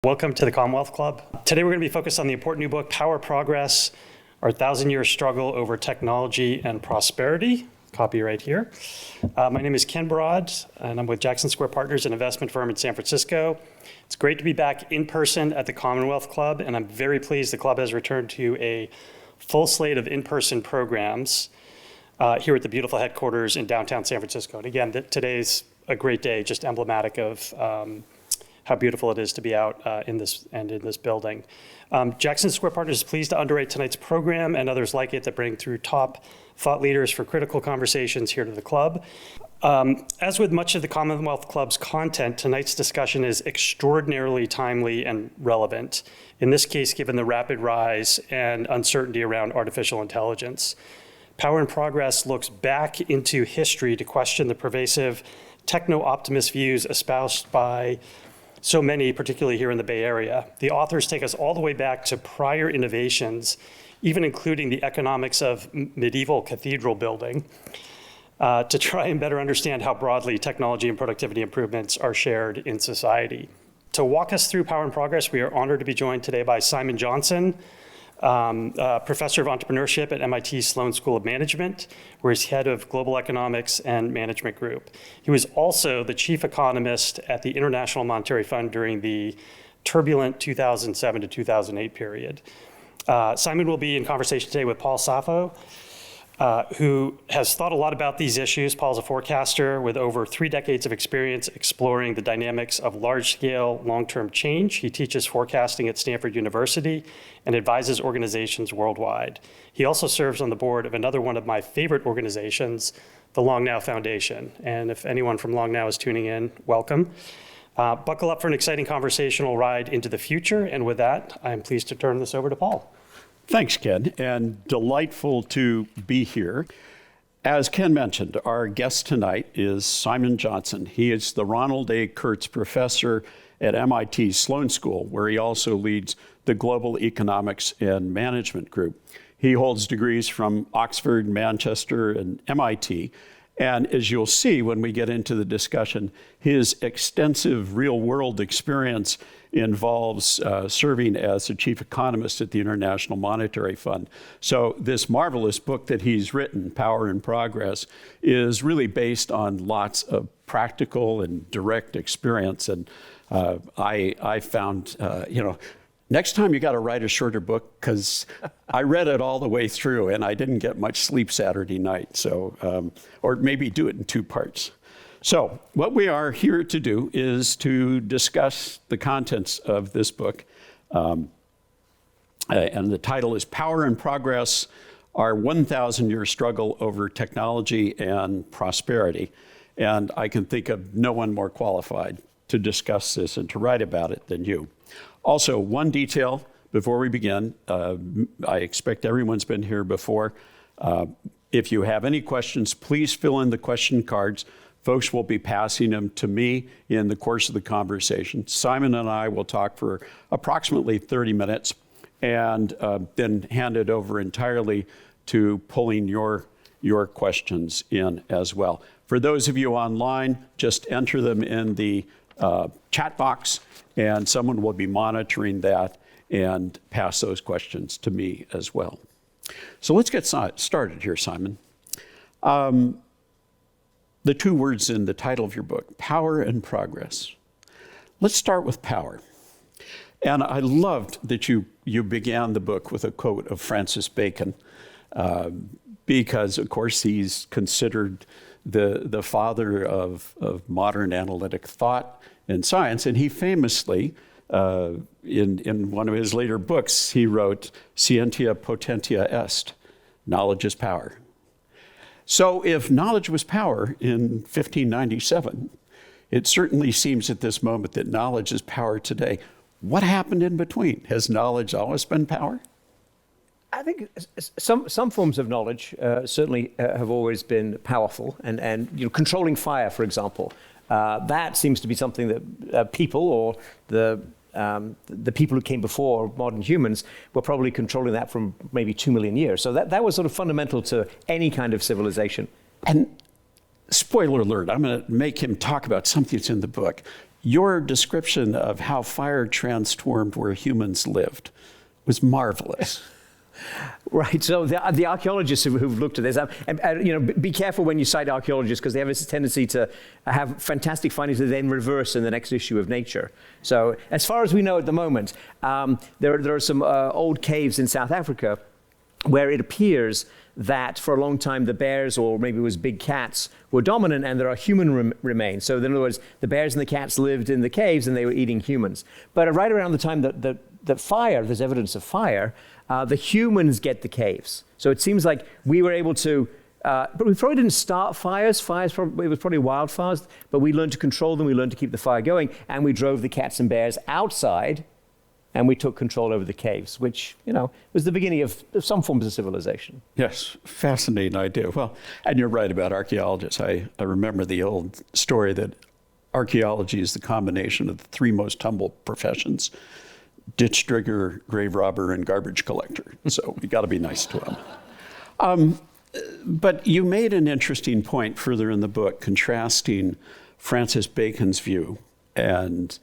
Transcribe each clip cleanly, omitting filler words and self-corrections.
Welcome to the Commonwealth Club. Today we're going to be focused on the important new book, Power Progress, Our 1,000-Year Struggle Over Technology and Prosperity. Copy right here. My name is Ken Broad, and I'm with Jackson Square Partners, an investment firm in San Francisco. It's great to be back in person at the Commonwealth Club, and I'm very pleased the club has returned to a full slate of in-person programs here at the beautiful headquarters in downtown San Francisco. And again, today's a great day, just emblematic of how beautiful it is to be out in this building. Jackson Square Partners is pleased to underwrite tonight's program and others like it that bring through top thought leaders for critical conversations here to the club. As with much of the Commonwealth Club's content, tonight's discussion is extraordinarily timely and relevant, in this case, given the rapid rise and uncertainty around artificial intelligence. Power and Progress looks back into history to question the pervasive techno-optimist views espoused by so many, particularly here in the Bay Area. The authors take us all the way back to prior innovations, even including the economics of medieval cathedral building, to try and better understand how broadly technology and productivity improvements are shared in society. To walk us through Power and Progress, we are honored to be joined today by Simon Johnson, professor of entrepreneurship at MIT Sloan School of Management, where he's head of global economics and management group. He was also the chief economist at the International Monetary Fund during the turbulent 2007 to 2008 period. Simon will be in conversation today with Paul Saffo, who has thought a lot about these issues. Paul's a forecaster with over 3 decades of experience exploring the dynamics of large-scale, long-term change. He teaches forecasting at Stanford University and advises organizations worldwide. He also serves on the board of another one of my favorite organizations, the Long Now Foundation. And if anyone from Long Now is tuning in, welcome. Buckle up for an exciting conversational ride into the future. And with that, I'm pleased to turn this over to Paul. Thanks, Ken, and delightful to be here. As Ken mentioned, our guest tonight is Simon Johnson. He is the Ronald A. Kurtz Professor at MIT Sloan School, where he also leads the Global Economics and Management Group. He holds degrees from Oxford, Manchester, and MIT. And as you'll see when we get into the discussion, his extensive real-world experience involves serving as the chief economist at the International Monetary Fund. So this marvelous book that he's written, Power and Progress, is really based on lots of practical and direct experience. And I found, next time you got to write a shorter book, because I read it all the way through and I didn't get much sleep Saturday night. So, or maybe do it in 2 parts. So what we are here to do is to discuss the contents of this book. And the title is Power and Progress, Our 1,000-Year Struggle Over Technology and Prosperity. And I can think of no one more qualified to discuss this and to write about it than you. Also, one detail before we begin, I expect everyone's been here before. If you have any questions, please fill in the question cards. Folks will be passing them to me in the course of the conversation. Simon and I will talk for approximately 30 minutes and then hand it over entirely to pulling your questions in as well. For those of you online, just enter them in the chat box and someone will be monitoring that and pass those questions to me as well. So let's get started here, Simon. The 2 words in the title of your book, Power and Progress. Let's start with power. And I loved that you began the book with a quote of Francis Bacon, because, of course, he's considered the father of modern analytic thought and science. And he famously, in one of his later books, he wrote, Scientia potentia est, knowledge is power. So if knowledge was power in 1597, it certainly seems at this moment that knowledge is power today. What happened in between? Has knowledge always been power? I think some forms of knowledge certainly have always been powerful, and controlling fire, for example, that seems to be something that people or the people who came before modern humans were probably controlling that from maybe 2 million years. So that was sort of fundamental to any kind of civilization. And spoiler alert, I'm going to make him talk about something that's in the book. your description of how fire transformed where humans lived was marvelous. Right. So the archaeologists who've looked at this, be careful when you cite archaeologists, because they have this tendency to have fantastic findings that then reverse in the next issue of Nature. So as far as we know at the moment, there are some old caves in South Africa where it appears that for a long time the bears, or maybe it was big cats, were dominant, and there are human remains. So in other words, the bears and the cats lived in the caves and they were eating humans. But right around the time that fire, there's evidence of fire, the humans get the caves. So it seems like we were able to, but we probably didn't start fires. It was probably wildfires, but we learned to control them, we learned to keep the fire going, and we drove the cats and bears outside, and we took control over the caves, which, was the beginning of some forms of civilization. Yes, fascinating idea. Well, and you're right about archaeologists. I remember the old story that archaeology is the combination of the three most humble professions: ditch digger, grave robber, and garbage collector. So we got to be nice to them. But you made an interesting point further in the book, contrasting Francis Bacon's view and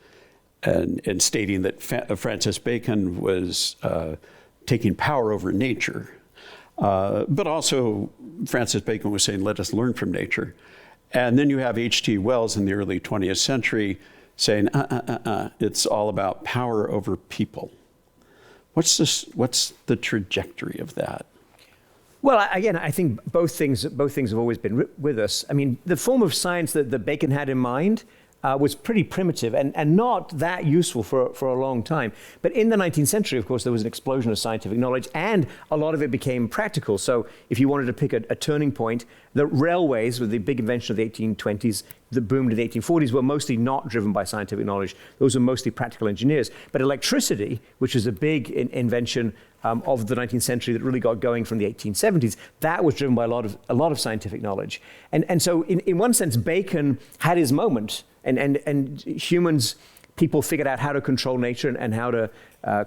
stating that Francis Bacon was taking power over nature. But also Francis Bacon was saying, let us learn from nature. And then you have H.G. Wells in the early 20th century saying, it's all about power over people. What's the trajectory of that? Well, again, I think both things have always been with us. I mean, the form of science that Bacon had in mind was pretty primitive and not that useful for a long time. But in the 19th century, of course, there was an explosion of scientific knowledge, and a lot of it became practical. So if you wanted to pick a turning point, the railways, with the big invention of the 1820s, that boomed in the 1840s, were mostly not driven by scientific knowledge. Those were mostly practical engineers. But electricity, which is a big invention of the 19th century that really got going from the 1870s, that was driven by a lot of scientific knowledge. And so in one sense, Bacon had his moment, and humans, people figured out how to control nature and how to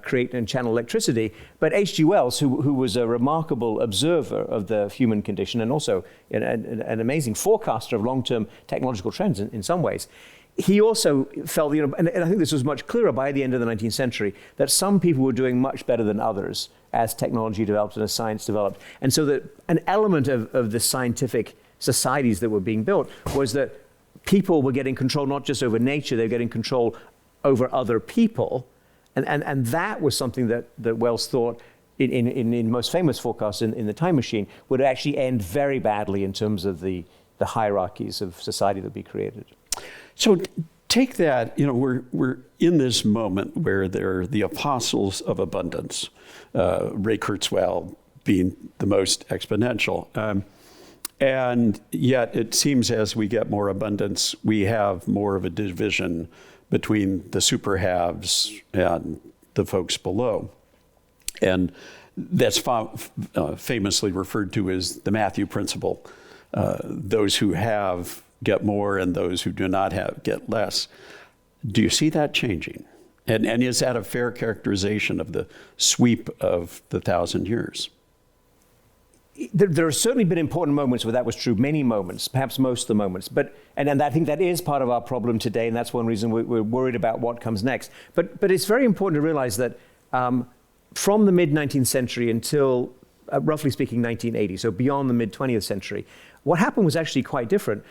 create and channel electricity. But H.G. Wells, who was a remarkable observer of the human condition and also an amazing forecaster of long-term technological trends in some ways, he also felt, and I think this was much clearer by the end of the 19th century, that some people were doing much better than others as technology developed and as science developed. And so that an element of the scientific societies that were being built was that people were getting control not just over nature, they were getting control over other people. And that was something that Wells thought, in most famous forecasts in The Time Machine, would actually end very badly in terms of the hierarchies of society that would be created. So take that, we're in this moment where they're the apostles of abundance, Ray Kurzweil being the most exponential. And yet it seems as we get more abundance, we have more of a division between the super haves and the folks below. And that's famously referred to as the Matthew principle. Those who have get more, and those who do not have get less. Do you see that changing? And is that a fair characterization of the sweep of the 1,000 years? There have certainly been important moments where that was true, many moments, perhaps most of the moments. And I think that is part of our problem today, and that's one reason we're worried about what comes next. But it's very important to realize that from the mid-19th century until, roughly speaking, 1980, so beyond the mid-20th century, what happened was actually quite different.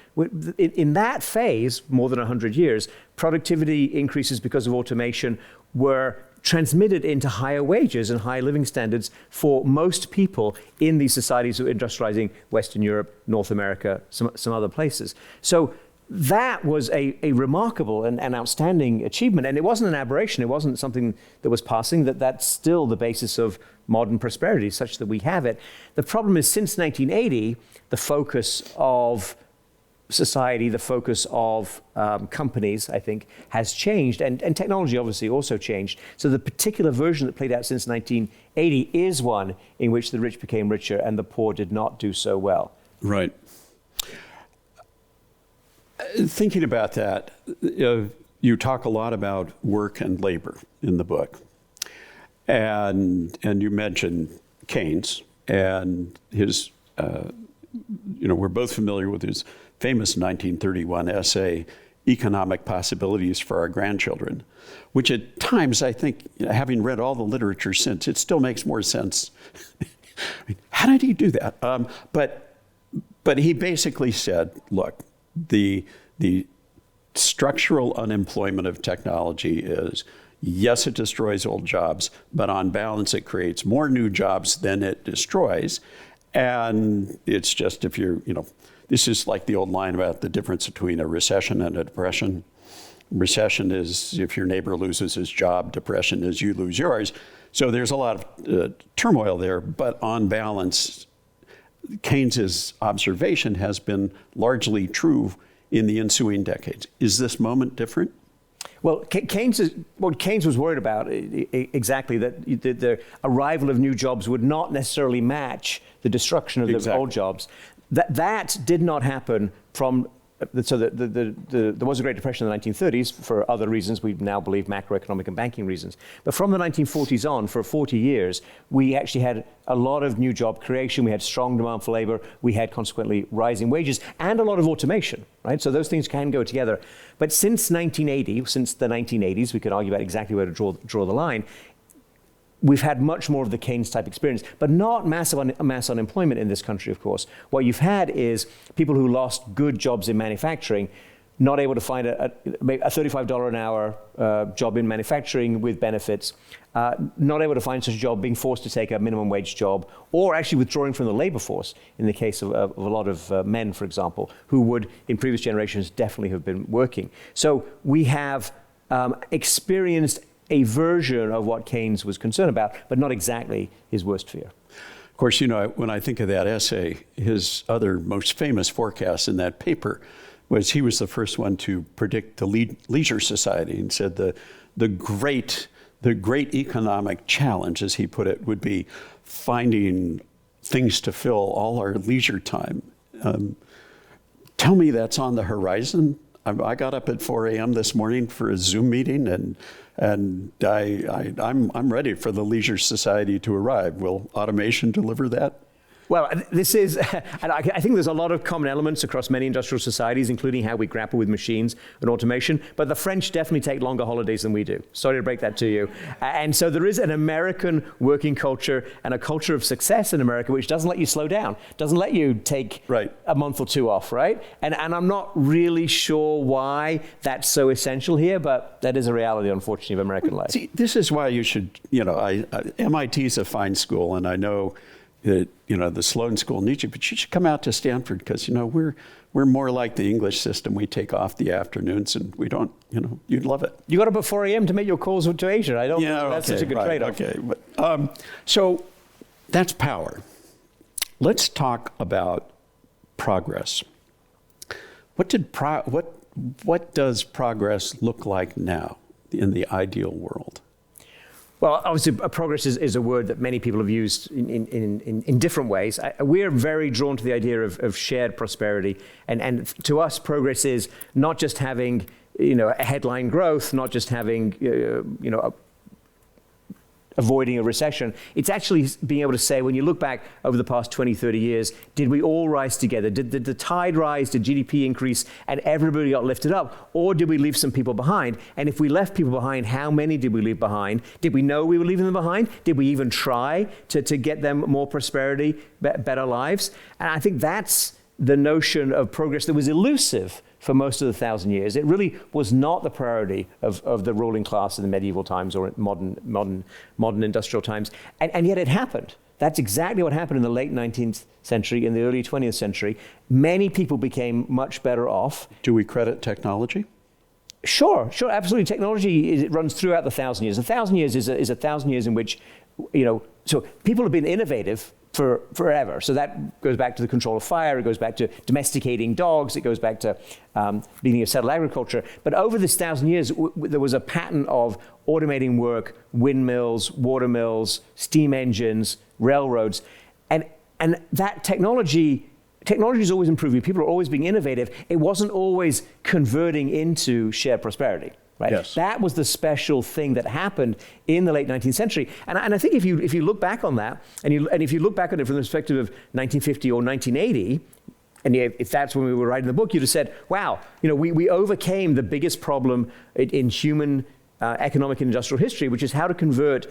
In that phase, more than 100 years, productivity increases because of automation were transmitted into higher wages and higher living standards for most people in these societies who were industrializing Western Europe, North America, some other places. So that was a remarkable and outstanding achievement. And it wasn't an aberration. It wasn't something that was passing. That's still the basis of modern prosperity, such that we have it. The problem is, since 1980, the focus of society, the focus of companies, I think, has changed. And technology obviously also changed. So the particular version that played out since 1980 is one in which the rich became richer and the poor did not do so well. Right. Thinking about that, you talk a lot about work and labor in the book. And you mentioned Keynes and his, we're both familiar with his famous 1931 essay, economic possibilities for our grandchildren, which at times I think, having read all the literature since, it still makes more sense. I mean, how did he do that? But he basically said, look, the structural unemployment of technology is, yes, it destroys old jobs, but on balance, it creates more new jobs than it destroys. And it's just, if you're, this is like the old line about the difference between a recession and a depression. Recession is if your neighbor loses his job, depression is you lose yours. So there's a lot of turmoil there, but on balance, Keynes's observation has been largely true in the ensuing decades. Is this moment different? Well, Keynes was worried about exactly that the arrival of new jobs would not necessarily match the destruction of the old jobs. That did not happen from. So there was a Great Depression in the 1930s for other reasons. We now believe macroeconomic and banking reasons. But from the 1940s on, for 40 years, we actually had a lot of new job creation. We had strong demand for labor. We had consequently rising wages and a lot of automation, right? So those things can go together. But since the 1980s, we could argue about exactly where to draw the line. We've had much more of the Keynes type experience, but not mass unemployment in this country, of course. What you've had is people who lost good jobs in manufacturing, not able to find a $35 an hour job in manufacturing with benefits, not able to find such a job, being forced to take a minimum wage job, or actually withdrawing from the labor force in the case of a lot of men, for example, who would, in previous generations, definitely have been working. So we have experienced a version of what Keynes was concerned about, but not exactly his worst fear. Of course, when I think of that essay, his other most famous forecast in that paper was he was the first one to predict the leisure society and said the great economic challenge, as he put it, would be finding things to fill all our leisure time. Tell me that's on the horizon. I got up at 4 a.m. this morning for a Zoom meeting, and I'm ready for the leisure society to arrive. Will automation deliver that? Well, this is, and I think there's a lot of common elements across many industrial societies, including how we grapple with machines and automation. But the French definitely take longer holidays than we do. Sorry to break that to you. And so there is an American working culture and a culture of success in America which doesn't let you slow down, doesn't let you take a month or two off, right? And I'm not really sure why that's so essential here, but that is a reality, unfortunately, of American life. See, this is why you should, MIT is a fine school, and I know that the Sloan School needs you, but you should come out to Stanford because we're more like the English system. We take off the afternoons, and we don't. You'd love it. You got up at 4 a.m. to make your calls to Asia. I don't think that's such a good trade-off. Okay, but so that's power. Let's talk about progress. What does progress look like now in the ideal world? Well, obviously, progress is a word that many people have used in different ways. We're very drawn to the idea of shared prosperity. And to us, progress is not just having, a headline growth, not just having, avoiding a recession. It's actually being able to say, when you look back over the past 20, 30 years, did we all rise together? Did the tide rise? Did GDP increase and everybody got lifted up? Or did we leave some people behind? And if we left people behind, how many did we leave behind? Did we know we were leaving them behind? Did we even try to get them more prosperity, better lives? And I think that's the notion of progress that was elusive for most of the 1,000 years. It really was not the priority of the ruling class in the medieval times or modern industrial times, and yet it happened. That's exactly what happened in the late 19th century, in the early 20th century. Many people became much better off. Do we credit technology? Sure, absolutely. Technology runs throughout the 1,000 years. 1,000 years is a 1,000 years in which, so people have been innovative for forever. So that goes back to the control of fire, it goes back to domesticating dogs, it goes back to beginning of settled agriculture. But over this 1,000 years, there was a pattern of automating work, windmills, water mills, steam engines, railroads. And that technology is always improving. People are always being innovative. It wasn't always converting into shared prosperity. Right? Yes. That was the special thing that happened in the late 19th century. And I think if you look back on that, and if you look back on it from the perspective of 1950 or 1980, And if that's when we were writing the book, you'd have said, wow, we overcame the biggest problem in human economic and industrial history, which is how to convert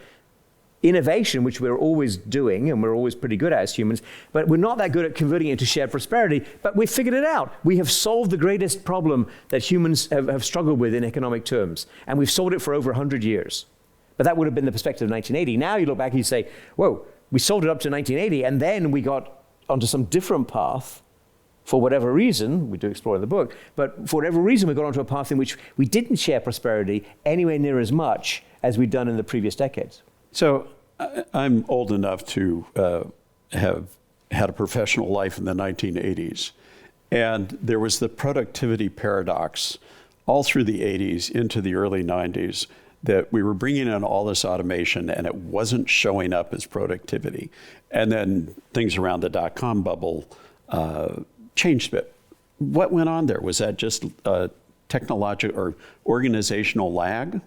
innovation, which we're always doing and we're always pretty good at as humans, but we're not that good at converting it into shared prosperity, but we figured it out. We have solved the greatest problem that humans have struggled with in economic terms, and we've solved it for over 100 years. But that would have been the perspective of 1980. Now you look back and you say, whoa, we solved it up to 1980, and then we got onto some different path for whatever reason. We do explore in the book, but for whatever reason we got onto a path in which we didn't share prosperity anywhere near as much as we'd done in the previous decades. So I'm old enough to have had a professional life in the 1980s. And there was the productivity paradox all through the 80s into the early 90s that we were bringing in all this automation and it wasn't showing up as productivity. And then things around the dot-com bubble changed a bit. What went on there? Was that just technological or organizational lag?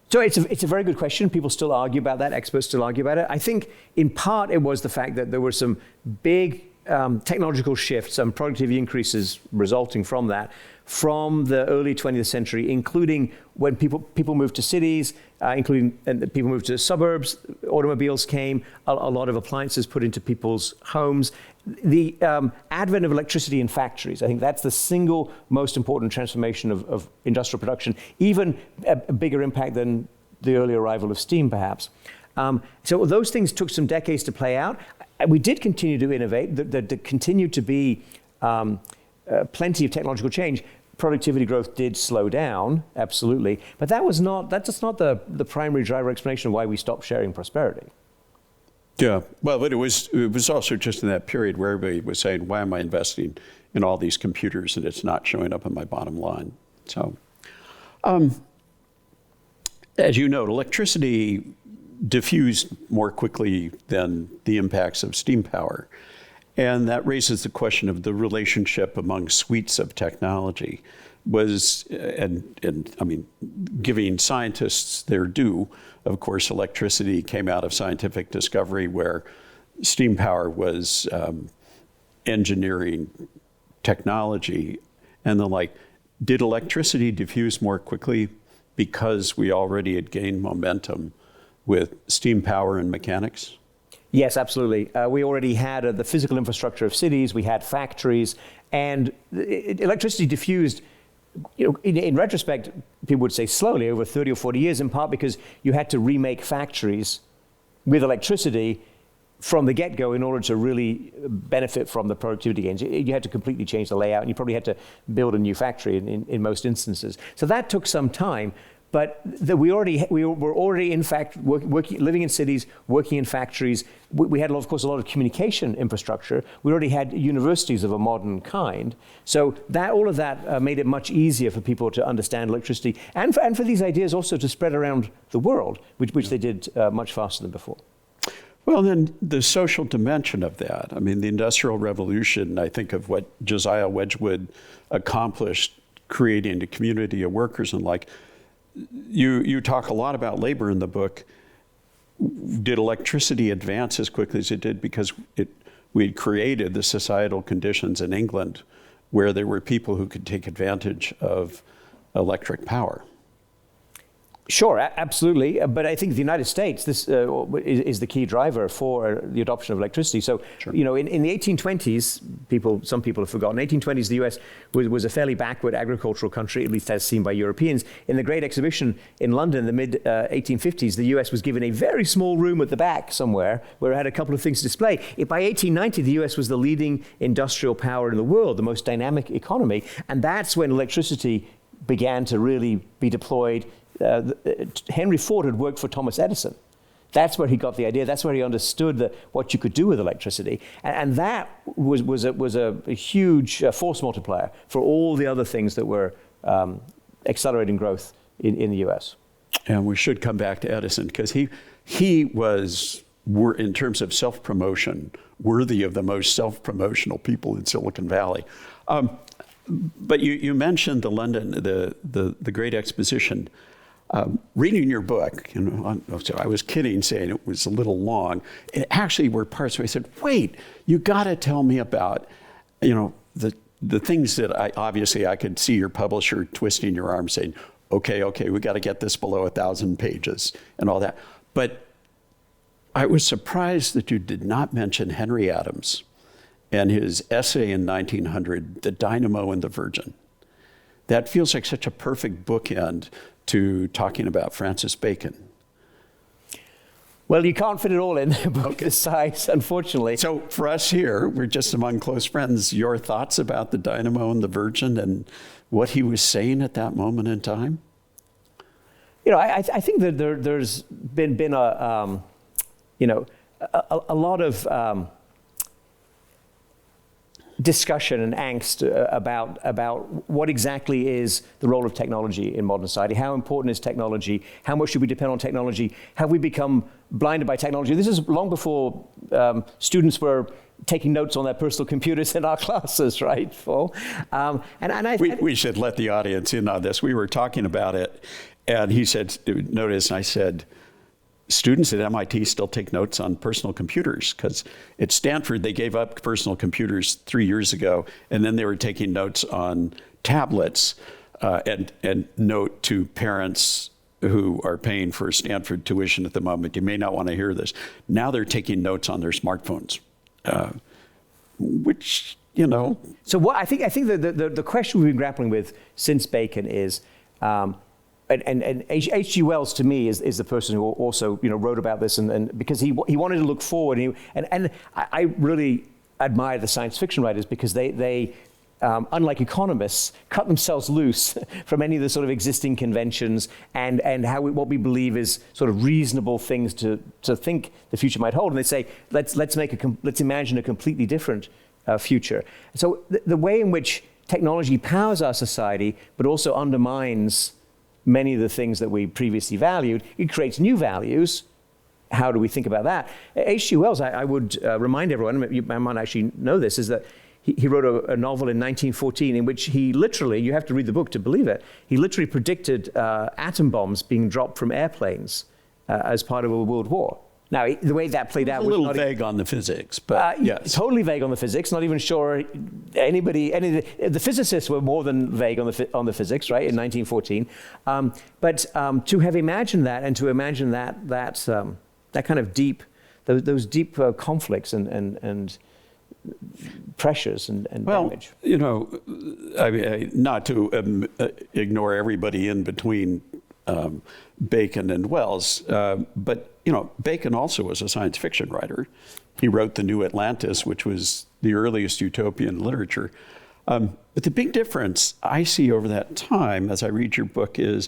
So it's a very good question. People still argue about that. Experts still argue about it. I think in part it was the fact that there were some big technological shifts, some productivity increases resulting from that, from the early 20th century, including when people moved to cities, including people moved to suburbs, automobiles came, a lot of appliances put into people's homes. The advent of electricity in factories, I think that's the single most important transformation of industrial production, even a bigger impact than the early arrival of steam, perhaps. So those things took some decades to play out. We did continue to innovate. There continued to be plenty of technological change. Productivity growth did slow down, absolutely, but that's not the primary driver explanation of why we stopped sharing prosperity. Yeah, well, but it was also just in that period where everybody was saying, why am I investing in all these computers and it's not showing up in my bottom line? So, as you note, electricity diffused more quickly than the impacts of steam power. And that raises the question of the relationship among suites of technology. And I mean, giving scientists their due, of course, electricity came out of scientific discovery where steam power was engineering technology and the like. Did electricity diffuse more quickly because we already had gained momentum with steam power and mechanics? Yes, absolutely. We already had the physical infrastructure of cities, we had factories, and electricity diffused, in retrospect, people would say slowly, over 30 or 40 years, in part because you had to remake factories with electricity from the get-go in order to really benefit from the productivity gains. You had to completely change the layout, and you probably had to build a new factory in most instances. So that took some time. But we were already, in fact, living in cities, working in factories. We had, of course, a lot of communication infrastructure. We already had universities of a modern kind. So all of that made it much easier for people to understand electricity and for these ideas also to spread around the world, which they did much faster than before. Well, then the social dimension of that. I mean, the Industrial Revolution, I think of what Josiah Wedgwood accomplished, creating a community of workers and like. You talk a lot about labor in the book. Did electricity advance as quickly as it did because we had created the societal conditions in England where there were people who could take advantage of electric power? Sure, absolutely. But I think the United States, this is the key driver for the adoption of electricity. So, sure. In the 1820s, some people have forgotten, 1820s, the US was a fairly backward agricultural country, at least as seen by Europeans. In the Great Exhibition in London in the mid-1850s, the US was given a very small room at the back somewhere where it had a couple of things to display. By 1890, the US was the leading industrial power in the world, the most dynamic economy. And that's when electricity began to really be deployed. Henry Ford had worked for Thomas Edison. That's where he got the idea. That's where he understood what you could do with electricity. And that was a huge force multiplier for all the other things that were accelerating growth in the US. And we should come back to Edison because he was, in terms of self-promotion, worthy of the most self-promotional people in Silicon Valley. But you mentioned the London, the Great Exposition. reading your book, so I was kidding saying it was a little long. It actually were parts where I said, wait, you got to tell me about, the things that I could see your publisher twisting your arm saying, okay, we got to get this below 1,000 pages and all that. But I was surprised that you did not mention Henry Adams and his essay in 1900, The Dynamo and the Virgin. That feels like such a perfect bookend to talking about Francis Bacon. Well, you can't fit it all in a book this size, unfortunately. So for us here, we're just among close friends. Your thoughts about the Dynamo and the Virgin and what he was saying at that moment in time? I think that there's been a lot of discussion and angst about what exactly is the role of technology in modern society. How important is technology? How much should we depend on technology? Have we become blinded by technology? This is long before students were taking notes on their personal computers in our classes, right, Paul? We should let the audience in on this. We were talking about it, and he said, notice, and I said, students at MIT still take notes on personal computers, because at Stanford, they gave up personal computers 3 years ago, and then they were taking notes on tablets and note to parents who are paying for Stanford tuition at the moment. You may not want to hear this. Now they're taking notes on their smartphones, which, So what I think the question we've been grappling with since Bacon is, and H.G. Wells to me is the person who also wrote about this, and because he wanted to look forward, and I really admire the science fiction writers because they unlike economists, cut themselves loose from any of the sort of existing conventions and what we believe is sort of reasonable things to think the future might hold, and they say let's imagine a completely different future. So the way in which technology powers our society, but also undermines many of the things that we previously valued, it creates new values. How do we think about that? H.G. Wells, I would remind everyone, you might actually know this, is that he wrote a novel in 1914 in which he literally, you have to read the book to believe it, he literally predicted atom bombs being dropped from airplanes as part of a world war. Now, the way that played out was a little vague on the physics, but yes. Totally vague on the physics, not even sure the physicists were more than vague on the physics, right, in 1914. But to have imagined that and to imagine that kind of deep, those deep conflicts and pressures and damage. I mean, not to ignore everybody in between Bacon and Wells, but Bacon also was a science fiction writer. He wrote The New Atlantis, which was the earliest utopian literature. But the big difference I see over that time, as I read your book, is,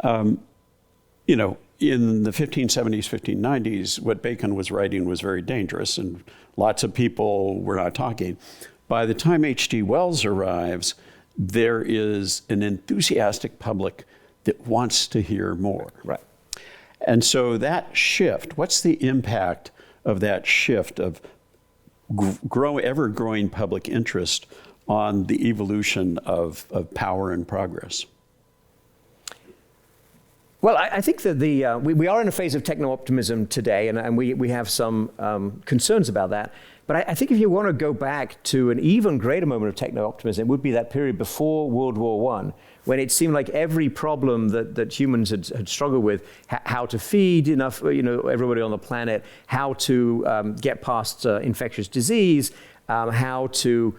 in the 1570s, 1590s, what Bacon was writing was very dangerous, and lots of people were not talking. By the time H.G. Wells arrives, there is an enthusiastic public that wants to hear more. Right. And so that shift, what's the impact of that shift of ever-growing public interest on the evolution of power and progress? Well, I think that we are in a phase of techno-optimism today, and we have some concerns about that. But I think if you want to go back to an even greater moment of techno-optimism, it would be that period before World War I, when it seemed like every problem that humans had struggled with, how to feed enough, everybody on the planet, how to get past infectious disease, how to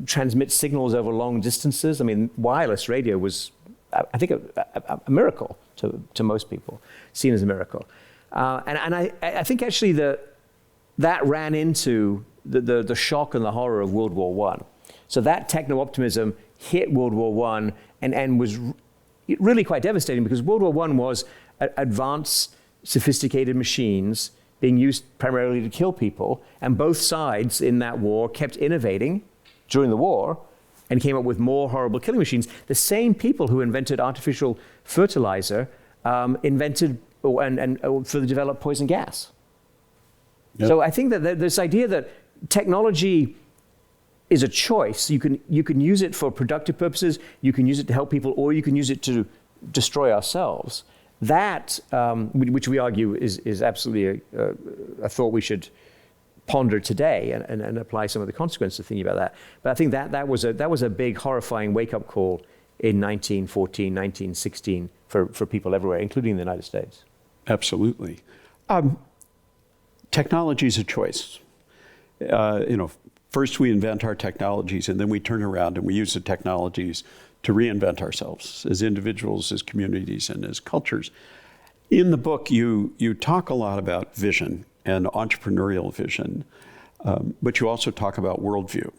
transmit signals over long distances. I mean, wireless radio was, I think, a miracle to most people, seen as a miracle. And I think actually that ran into the shock and the horror of World War I. So that techno-optimism hit World War I and was really quite devastating, because World War I was advanced, sophisticated machines being used primarily to kill people, and both sides in that war kept innovating during the war and came up with more horrible killing machines. The same people who invented artificial fertilizer invented and further developed poison gas. Yep. So I think that this idea that technology is a choice. You can use it for productive purposes, you can use it to help people, or you can use it to destroy ourselves, that, which we argue is absolutely a thought we should ponder today and apply some of the consequences of thinking about that. But I think that was a big, horrifying wake-up call in 1914, 1916 for people everywhere, including the United States. Absolutely. Technology is a choice. First we invent our technologies, and then we turn around and we use the technologies to reinvent ourselves as individuals, as communities, and as cultures. In the book, you talk a lot about vision and entrepreneurial vision, but you also talk about worldview.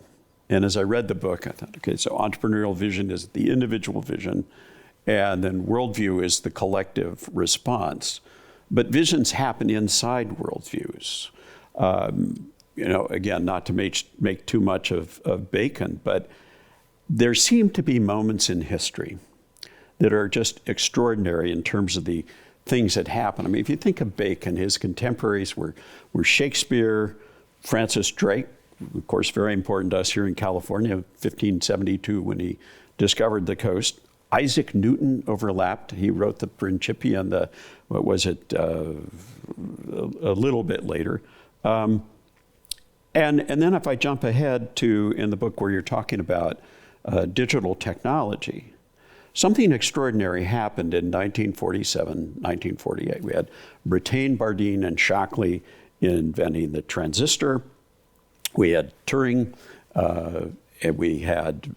And as I read the book, I thought, okay, so entrepreneurial vision is the individual vision, and then worldview is the collective response. But visions happen inside worldviews. Again, not to make too much of Bacon, but there seem to be moments in history that are just extraordinary in terms of the things that happen. I mean, if you think of Bacon, his contemporaries were Shakespeare, Francis Drake, of course, very important to us here in California, 1572 when he discovered the coast. Isaac Newton overlapped. He wrote the Principia and a little bit later. And then if I jump ahead to in the book where you're talking about digital technology, something extraordinary happened in 1947, 1948. We had Brattain, Bardeen, and Shockley inventing the transistor. We had Turing, and we had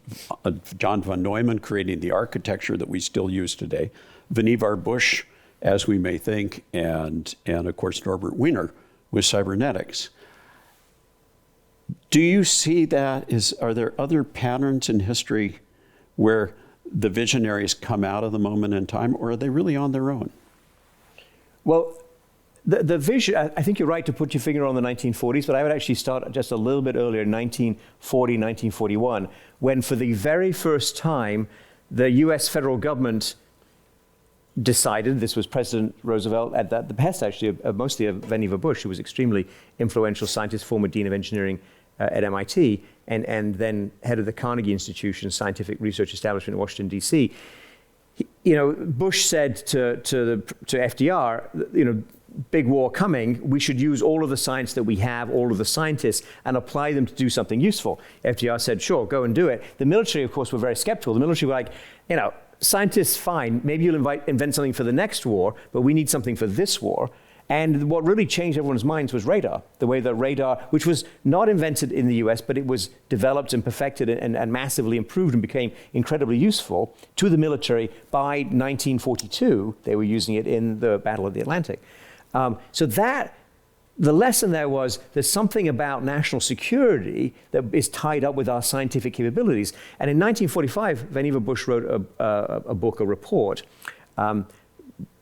John von Neumann creating the architecture that we still use today, Vannevar Bush, as we may think, and of course Norbert Wiener with cybernetics. Do you see that? Are there other patterns in history where the visionaries come out of the moment in time, or are they really on their own? Well, the vision, I think you're right to put your finger on the 1940s, but I would actually start just a little bit earlier, 1940, 1941, when for the very first time, the US federal government decided, this was President Roosevelt at the behest actually mostly of Vannevar Bush, who was extremely influential scientist, former dean of engineering at MIT, and then head of the Carnegie Institution Scientific Research Establishment in Washington, D.C. Bush said to FDR, big war coming, we should use all of the science that we have, all of the scientists, and apply them to do something useful. FDR said, sure, go and do it. The military, of course, were very skeptical. The military were like, scientists, fine, maybe you'll invent something for the next war, but we need something for this war. And what really changed everyone's minds was radar, the way that radar, which was not invented in the US, but it was developed and perfected and massively improved and became incredibly useful to the military. By 1942, they were using it in the Battle of the Atlantic. So the lesson there was there's something about national security that is tied up with our scientific capabilities. And in 1945, Vannevar Bush wrote a book, a report,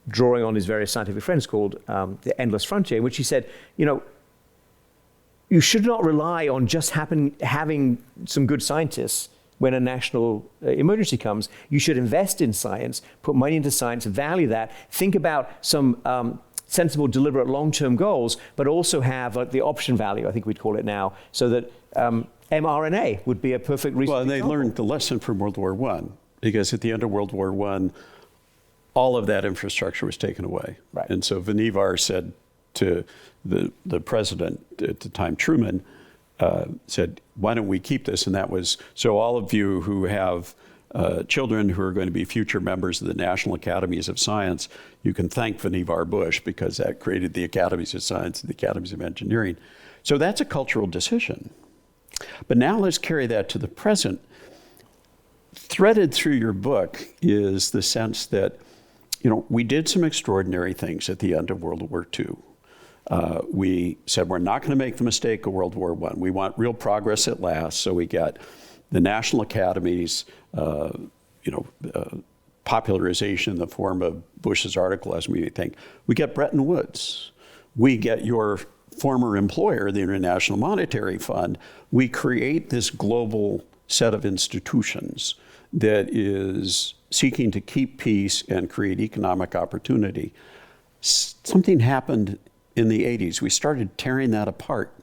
drawing on his various scientific friends called The Endless Frontier, in which he said, you should not rely on just having some good scientists when a national emergency comes. You should invest in science, put money into science, value that, think about some sensible, deliberate, long-term goals, but also have the option value, I think we'd call it now, so that mRNA would be a perfect recent Well, they example. learned the lesson from World War I, because at the end of World War I, all of that infrastructure was taken away. Right. And so Vannevar said to the president at the time, Truman, said, why don't we keep this? And that was, so all of you who have children who are going to be future members of the National Academies of Science, you can thank Vannevar Bush, because that created the Academies of Science and the Academies of Engineering. So that's a cultural decision. But now let's carry that to the present. Threaded through your book is the sense that, we did some extraordinary things at the end of World War II. We said we're not going to make the mistake of World War I. We want real progress at last. So we got the National Academies, popularization in the form of Bush's article, as we think. We get Bretton Woods. We get your former employer, the International Monetary Fund. We create this global set of institutions that is seeking to keep peace and create economic opportunity. Something happened in the 80s. We started tearing that apart.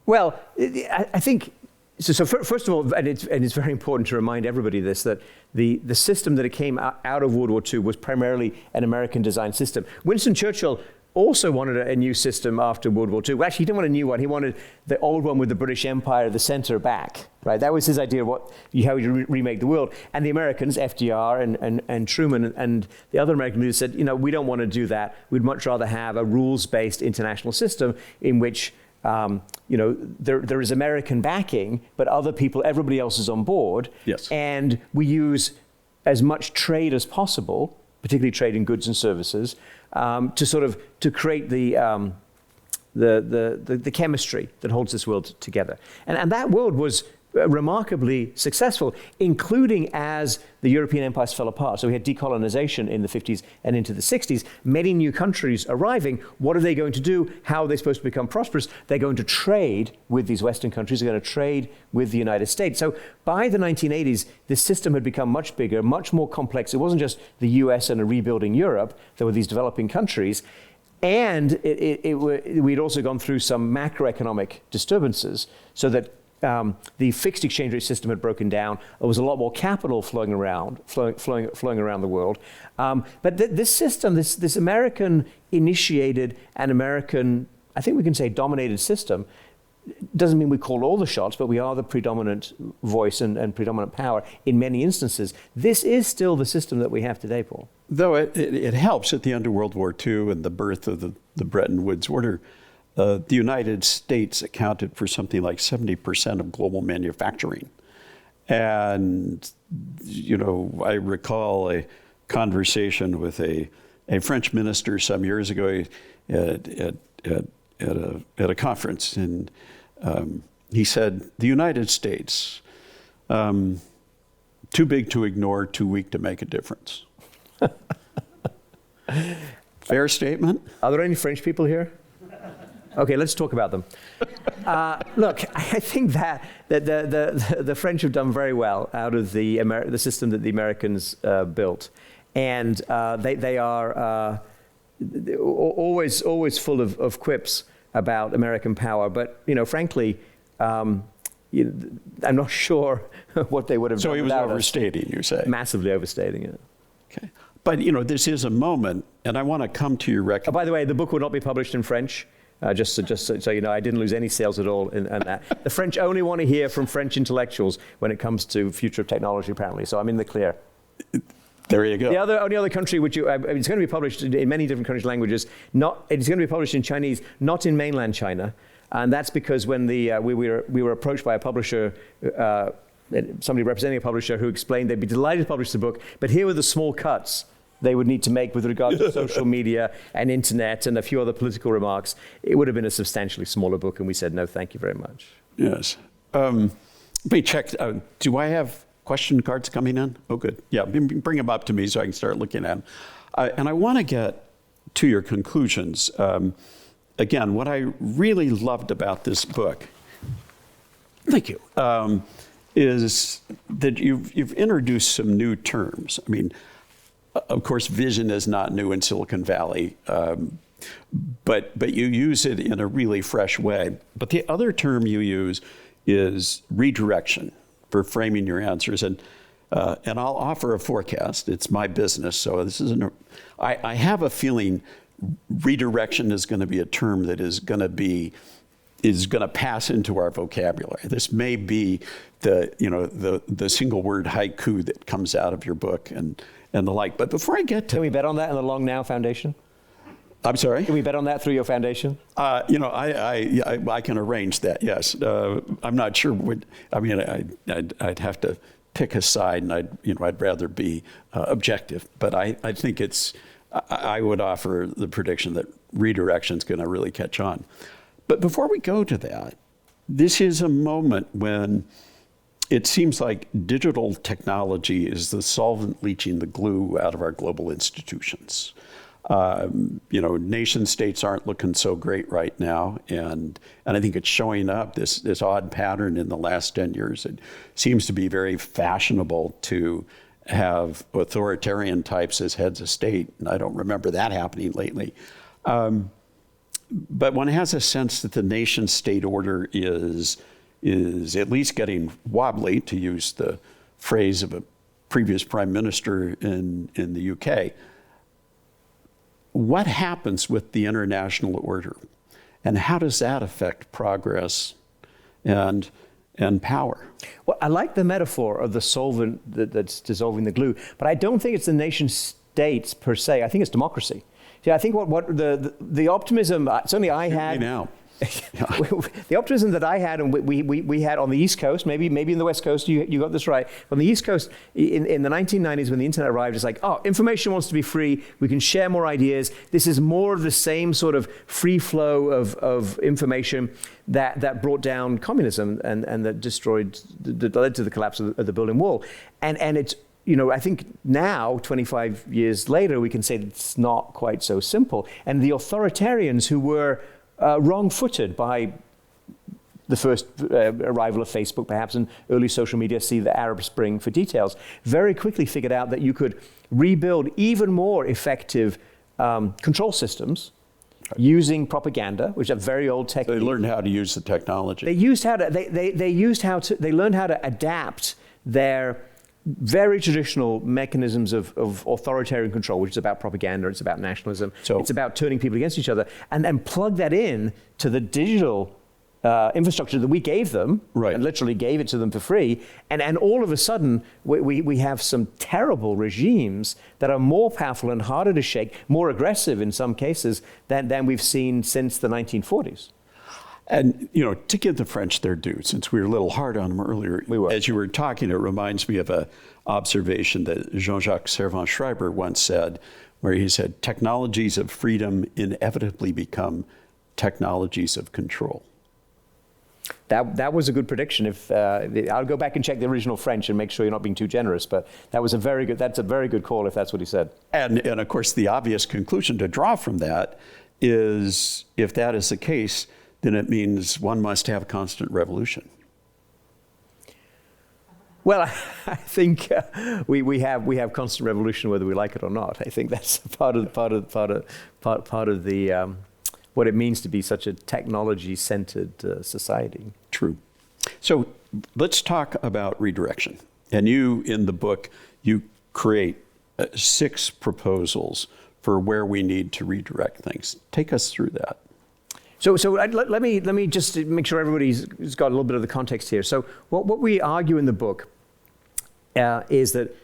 Well, I think First of all, and it's very important to remind everybody this, that the system that it came out of World War II was primarily an American design system. Winston Churchill also wanted a new system after World War II. Well, actually, he didn't want a new one. He wanted the old one with the British Empire at the center back, right? That was his idea of how you remake the world. And the Americans, FDR and Truman and the other American leaders said, we don't want to do that. We'd much rather have a rules-based international system in which there is American backing, but other people, everybody else is on board. Yes. And we use as much trade as possible, particularly trade in goods and services, to create the chemistry that holds this world together. And that world was remarkably successful, including as the European empires fell apart. So we had decolonization in the 50s and into the 60s, many new countries arriving. What are they going to do? How are they supposed to become prosperous? They're going to trade with these Western countries. They're going to trade with the United States. So by the 1980s, this system had become much bigger, much more complex. It wasn't just the US and a rebuilding Europe. There were these developing countries. And we'd also gone through some macroeconomic disturbances so that the fixed exchange rate system had broken down. There was a lot more capital flowing around the world. But this system, this American-initiated and American, I think we can say dominated system, doesn't mean we call all the shots, but we are the predominant voice and predominant power in many instances. This is still the system that we have today, Paul. Though it helps at the end of World War II and the birth of the Bretton Woods Order, the United States accounted for something like 70% of global manufacturing. And, I recall a conversation with a French minister some years ago at a conference, and he said, the United States, too big to ignore, too weak to make a difference. Fair statement? Are there any French people here? Okay, let's talk about them. Look, I think that the French have done very well out of the system that the Americans built, and they are always full of quips about American power. But frankly, I'm not sure what they would have done. So he was without us. overstating, you say? Massively overstating it. Okay, but this is a moment, and I want to come to your Oh, by the way, the book will not be published in French. Just so you know, I didn't lose any sales at all in that. The French only want to hear from French intellectuals when it comes to future of technology, apparently. So I'm in the clear. There you go. The only other country which it's going to be published in many different countries' languages. It's going to be published in Chinese, not in mainland China, and that's because when we were approached by a publisher. Somebody representing a publisher who explained they'd be delighted to publish the book, but here were the small cuts they would need to make with regard to social media and internet and a few other political remarks. It would have been a substantially smaller book, and we said, no, thank you very much. Yes. Let me check. Do I have question cards coming in? Oh, good. Yeah, bring them up to me so I can start looking at them. And I want to get to your conclusions. Again, what I really loved about this book, thank you, is that you've introduced some new terms. I mean, of course, vision is not new in Silicon Valley, but you use it in a really fresh way. But the other term you use is redirection for framing your answers. And I'll offer a forecast. It's my business, so this isn't. I have a feeling redirection is going to be a term that is going to pass into our vocabulary. This may be the single word haiku that comes out of your book and the like. But before I get to, can we bet on that in the Long Now Foundation? I'm sorry? Can we bet on that through your foundation? I can arrange that. Yes. I'm not sure. I'd have to pick a side, and I'd rather be objective. But I think I would offer the prediction that redirection is going to really catch on. But before we go to that, this is a moment when it seems like digital technology is the solvent leaching the glue out of our global institutions. Nation states aren't looking so great right now, and I think it's showing up, this odd pattern in the last 10 years. It seems to be very fashionable to have authoritarian types as heads of state, and I don't remember that happening lately. But one has a sense that the nation state order is is at least getting wobbly, to use the phrase of a previous prime minister in the UK. What happens with the international order, and how does that affect progress and power? Well, I like the metaphor of the solvent that's dissolving the glue, but I don't think it's the nation states per se. I think it's democracy. See, I think what the optimism, certainly I had. Now. The optimism that I had and we had on the East Coast, maybe in the West Coast, you got this right. On the East Coast, in the 1990s when the internet arrived, it's like, oh, information wants to be free. We can share more ideas. This is more of the same sort of free flow of information that brought down communism and that that led to the collapse of the Berlin Wall. And it's, I think now, 25 years later, we can say that it's not quite so simple. And the authoritarians who were wrong-footed by the first arrival of Facebook, perhaps, and early social media, see the Arab Spring for details, very quickly figured out that you could rebuild even more effective control systems using propaganda, which are very old technique. They learned how to use the technology. They learned how to adapt their very traditional mechanisms of authoritarian control, which is about propaganda, it's about nationalism, it's about turning people against each other, and then plug that in to the digital infrastructure that we gave them, and literally gave it to them for free, and all of a sudden we have some terrible regimes that are more powerful and harder to shake, more aggressive in some cases than we've seen since the 1940s. And, to give the French their due, since we were a little hard on them earlier, as you were talking, it reminds me of an observation that Jean-Jacques Servan-Schreiber once said, where he said, technologies of freedom inevitably become technologies of control. That was a good prediction. I'll go back and check the original French and make sure you're not being too generous, but that's a very good call if that's what he said. And of course, the obvious conclusion to draw from that is, if that is the case, then it means one must have constant revolution. Well, I think we have constant revolution whether we like it or not. I think that's part of the what it means to be such a technology-centered society. True. So let's talk about redirection. And you, in the book, you create 6 proposals for where we need to redirect things. Take us through that. So let me just make sure everybody's got a little bit of the context here. So what we argue in the book is that,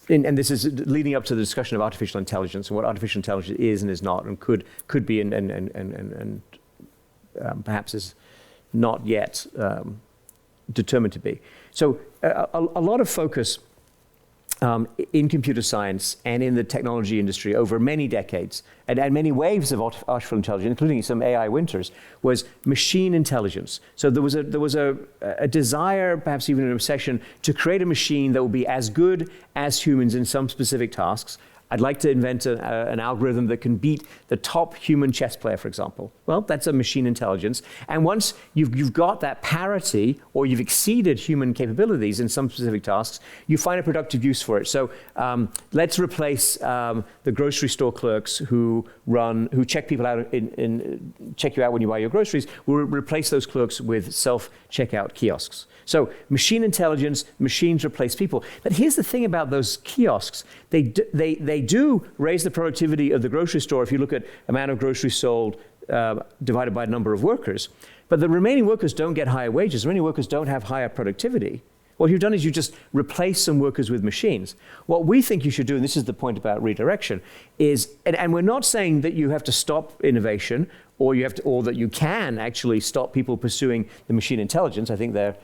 and this is leading up to the discussion of artificial intelligence and what artificial intelligence is and is not, and could be and perhaps is not yet determined to be. So a lot of focus in computer science and in the technology industry over many decades, and many waves of artificial intelligence, including some AI winters, was machine intelligence. So there was a desire, perhaps even an obsession, to create a machine that would be as good as humans in some specific tasks. I'd like to invent an algorithm that can beat the top human chess player, for example. Well, that's a machine intelligence. And once you've got that parity, or you've exceeded human capabilities in some specific tasks, you find a productive use for it. So let's replace the grocery store clerks who check people out check you out when you buy your groceries. We'll replace those clerks with self-checkout kiosks. So machine intelligence, machines replace people. But here's the thing about those kiosks. They do raise the productivity of the grocery store if you look at amount of groceries sold divided by the number of workers. But the remaining workers don't get higher wages. The remaining workers don't have higher productivity. What you've done is you just replace some workers with machines. What we think you should do, and this is the point about redirection, is, and we're not saying that you have to stop innovation or that you can actually stop people pursuing the machine intelligence. I think they're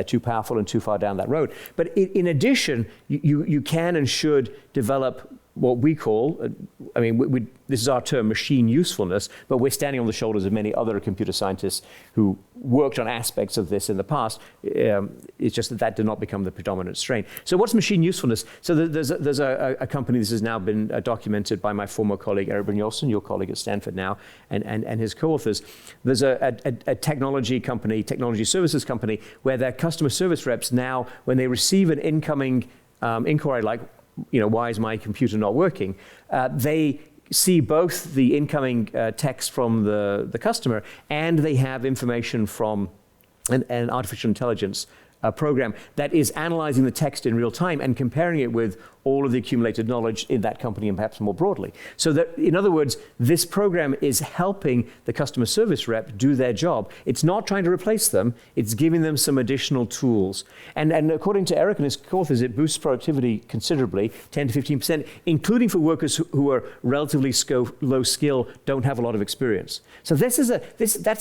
too powerful and too far down that road. But in addition, you can and should develop what we call, this is our term, machine usefulness, but we're standing on the shoulders of many other computer scientists who worked on aspects of this in the past. It's just that did not become the predominant strain. So what's machine usefulness? So there's a company, this has now been documented by my former colleague, Eric Brynjolfsson, your colleague at Stanford now, and his co-authors. There's a technology company, technology services company, where their customer service reps now, when they receive an incoming inquiry like, why is my computer not working? They see both the incoming text from the customer, and they have information from an artificial intelligence program that is analyzing the text in real time and comparing it with all of the accumulated knowledge in that company and perhaps more broadly. So that, in other words, this program is helping the customer service rep do their job. It's not trying to replace them, it's giving them some additional tools. And according to Eric and his co-authors, it boosts productivity considerably, 10 to 15%, including for workers who are relatively low skill, don't have a lot of experience. So that's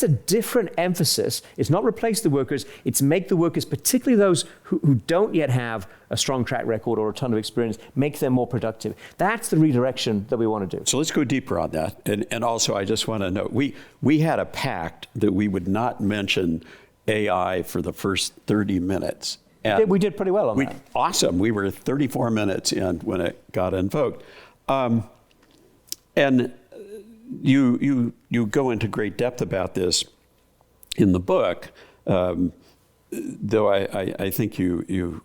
a different emphasis. It's not replace the workers, it's make the workers, particularly those who don't yet have a strong track record or a ton of experience, make them more productive. That's the redirection that we want to do. So let's go deeper on that. And also, I just want to note, we had a pact that we would not mention AI for the first 30 minutes. And we did pretty well on that. Awesome. We were 34 minutes in when it got invoked. And you go into great depth about this in the book, though I think you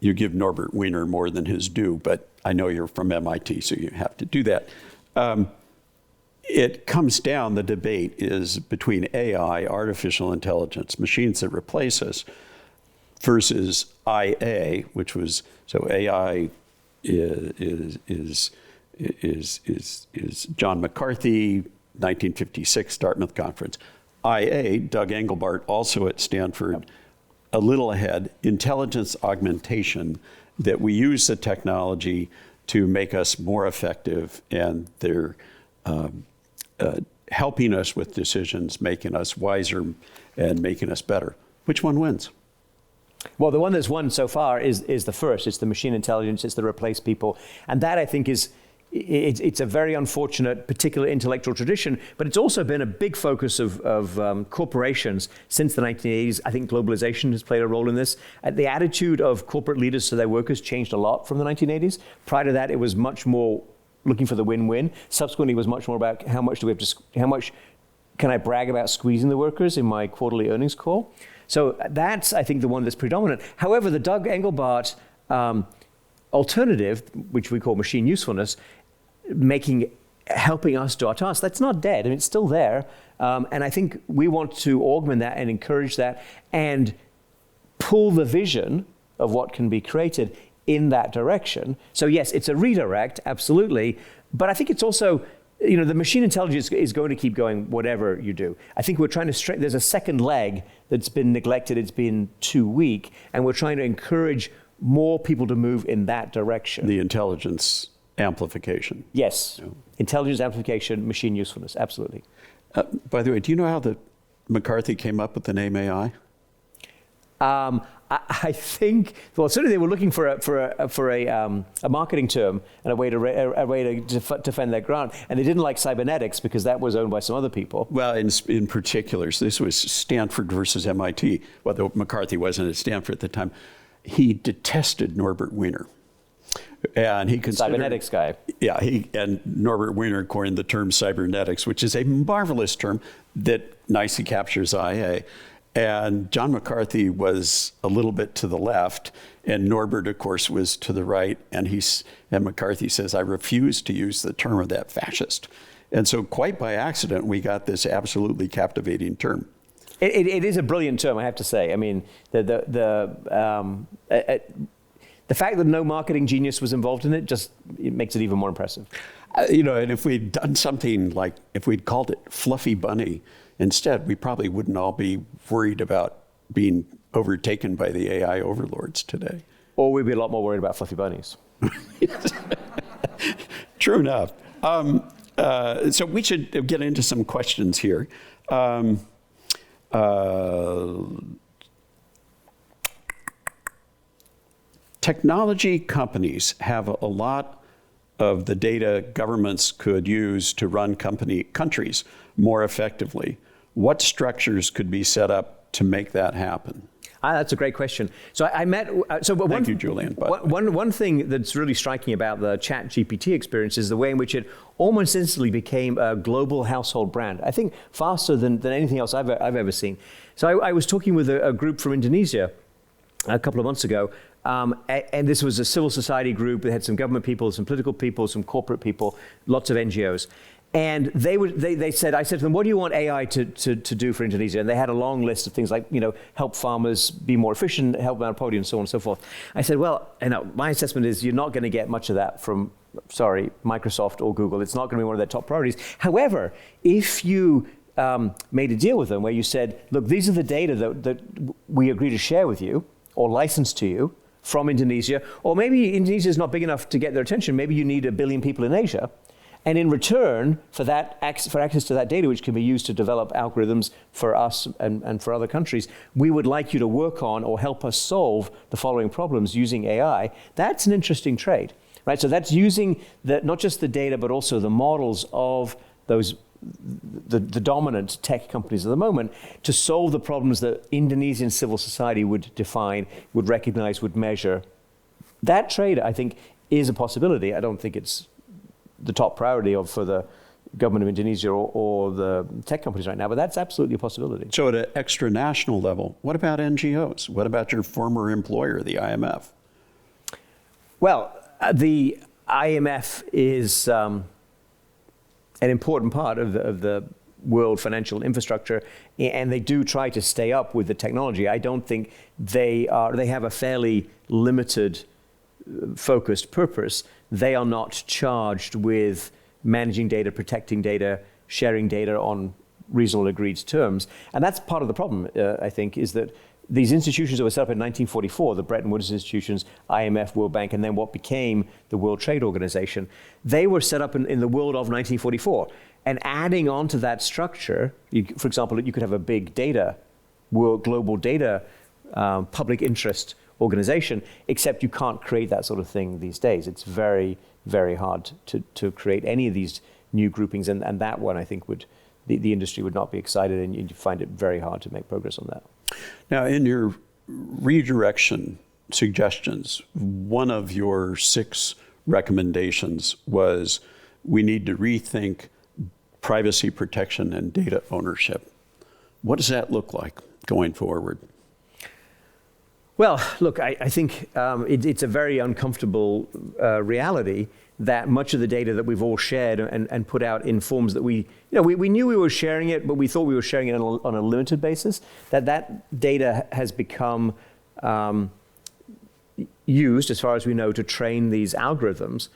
give Norbert Wiener more than his due, but I know you're from MIT, so you have to do that. It comes down, the debate is between AI, artificial intelligence, machines that replace us, versus IA, which was, so AI is John McCarthy, 1956 Dartmouth Conference. IA, Doug Engelbart, also at Stanford, a little ahead, intelligence augmentation, that we use the technology to make us more effective, and they're helping us with decisions, making us wiser, and making us better. Which one wins? Well, the one that's won so far is the first. It's the machine intelligence, it's the replace people. And that, I think, it's a very unfortunate particular intellectual tradition, but it's also been a big focus of corporations since the 1980s. I think globalization has played a role in this. The attitude of corporate leaders to their workers changed a lot from the 1980s. Prior to that, it was much more looking for the win-win. Subsequently, it was much more about how much can I brag about squeezing the workers in my quarterly earnings call. So that's, I think, the one that's predominant. However, the Doug Engelbart alternative, which we call machine usefulness, helping us do our tasks, that's not dead, and it's still there. And I think we want to augment that and encourage that and pull the vision of what can be created in that direction. So yes, it's a redirect, absolutely. But I think it's also, the machine intelligence is going to keep going whatever you do. I think we're trying to there's a second leg that's been neglected, it's been too weak, and we're trying to encourage more people to move in that direction. The intelligence amplification. Yes, intelligence amplification, machine usefulness, absolutely. By the way, do you know how the McCarthy came up with the name AI? I think, well, certainly they were looking for a marketing term and a way to defend their grant, and they didn't like cybernetics because that was owned by some other people. Well, in particular, so this was Stanford versus MIT. Well, McCarthy wasn't at Stanford at the time. He detested Norbert Wiener. And he considered, cybernetics guy. Yeah, and Norbert Wiener coined the term cybernetics, which is a marvelous term that nicely captures IA. And John McCarthy was a little bit to the left, and Norbert, of course, was to the right. And McCarthy says, "I refuse to use the term of that fascist." And so, quite by accident, we got this absolutely captivating term. It is a brilliant term, I have to say. I mean, the fact that no marketing genius was involved in it it makes it even more impressive. And if we'd done something like, if we'd called it Fluffy Bunny instead, we probably wouldn't all be worried about being overtaken by the AI overlords today. Or we'd be a lot more worried about fluffy bunnies. True enough. So we should get into some questions here. Technology companies have a lot of the data governments could use to run countries more effectively. What structures could be set up to make that happen? That's a great question. So I met. Thank you, Julian. One thing that's really striking about the ChatGPT experience is the way in which it almost instantly became a global household brand. I think faster than anything else I've ever seen. So I was talking with a group from Indonesia a couple of months ago, and this was a civil society group that had some government people, some political people, some corporate people, lots of NGOs. And they said, I said to them, what do you want AI to do for Indonesia? And they had a long list of things like, help farmers be more efficient, help out poverty, and so on and so forth. I said, well, my assessment is you're not going to get much of that from, Microsoft or Google. It's not going to be one of their top priorities. However, if you made a deal with them where you said, look, these are the data that we agree to share with you or license to you from Indonesia, or maybe Indonesia is not big enough to get their attention. Maybe you need 1 billion people in Asia. And in return for access to that data, which can be used to develop algorithms for us and for other countries, we would like you to work on or help us solve the following problems using AI. That's an interesting trade, right? So that's using not just the data, but also the models of the dominant tech companies of the moment to solve the problems that Indonesian civil society would define, would recognize, would measure. That trade, I think, is a possibility. I don't think it's the top priority for the government of Indonesia or the tech companies right now, but that's absolutely a possibility. So at an extra national level, what about NGOs? What about your former employer, the IMF? Well, the IMF is an important part of the world financial infrastructure, and they do try to stay up with the technology. I don't think they have a fairly limited focused purpose. They are not charged with managing data, protecting data, sharing data on reasonable agreed terms. And that's part of the problem, I think, is that these institutions that were set up in 1944, the Bretton Woods institutions, IMF, World Bank, and then what became the World Trade Organization, they were set up in the world of 1944. And adding on to that structure, for example, you could have a big data, global data, public interest organization, except you can't create that sort of thing these days. It's very, very hard to create any of these new groupings, and that one, I think, the industry would not be excited, and you'd find it very hard to make progress on that. Now, in your redirection suggestions, one of your 6 recommendations was we need to rethink privacy protection and data ownership. What does that look like going forward? Well, look, I think it's a very uncomfortable reality that much of the data that we've all shared and put out in forms that we knew we were sharing it, but we thought we were sharing it on a limited basis, that data has become used, as far as we know, to train these algorithms.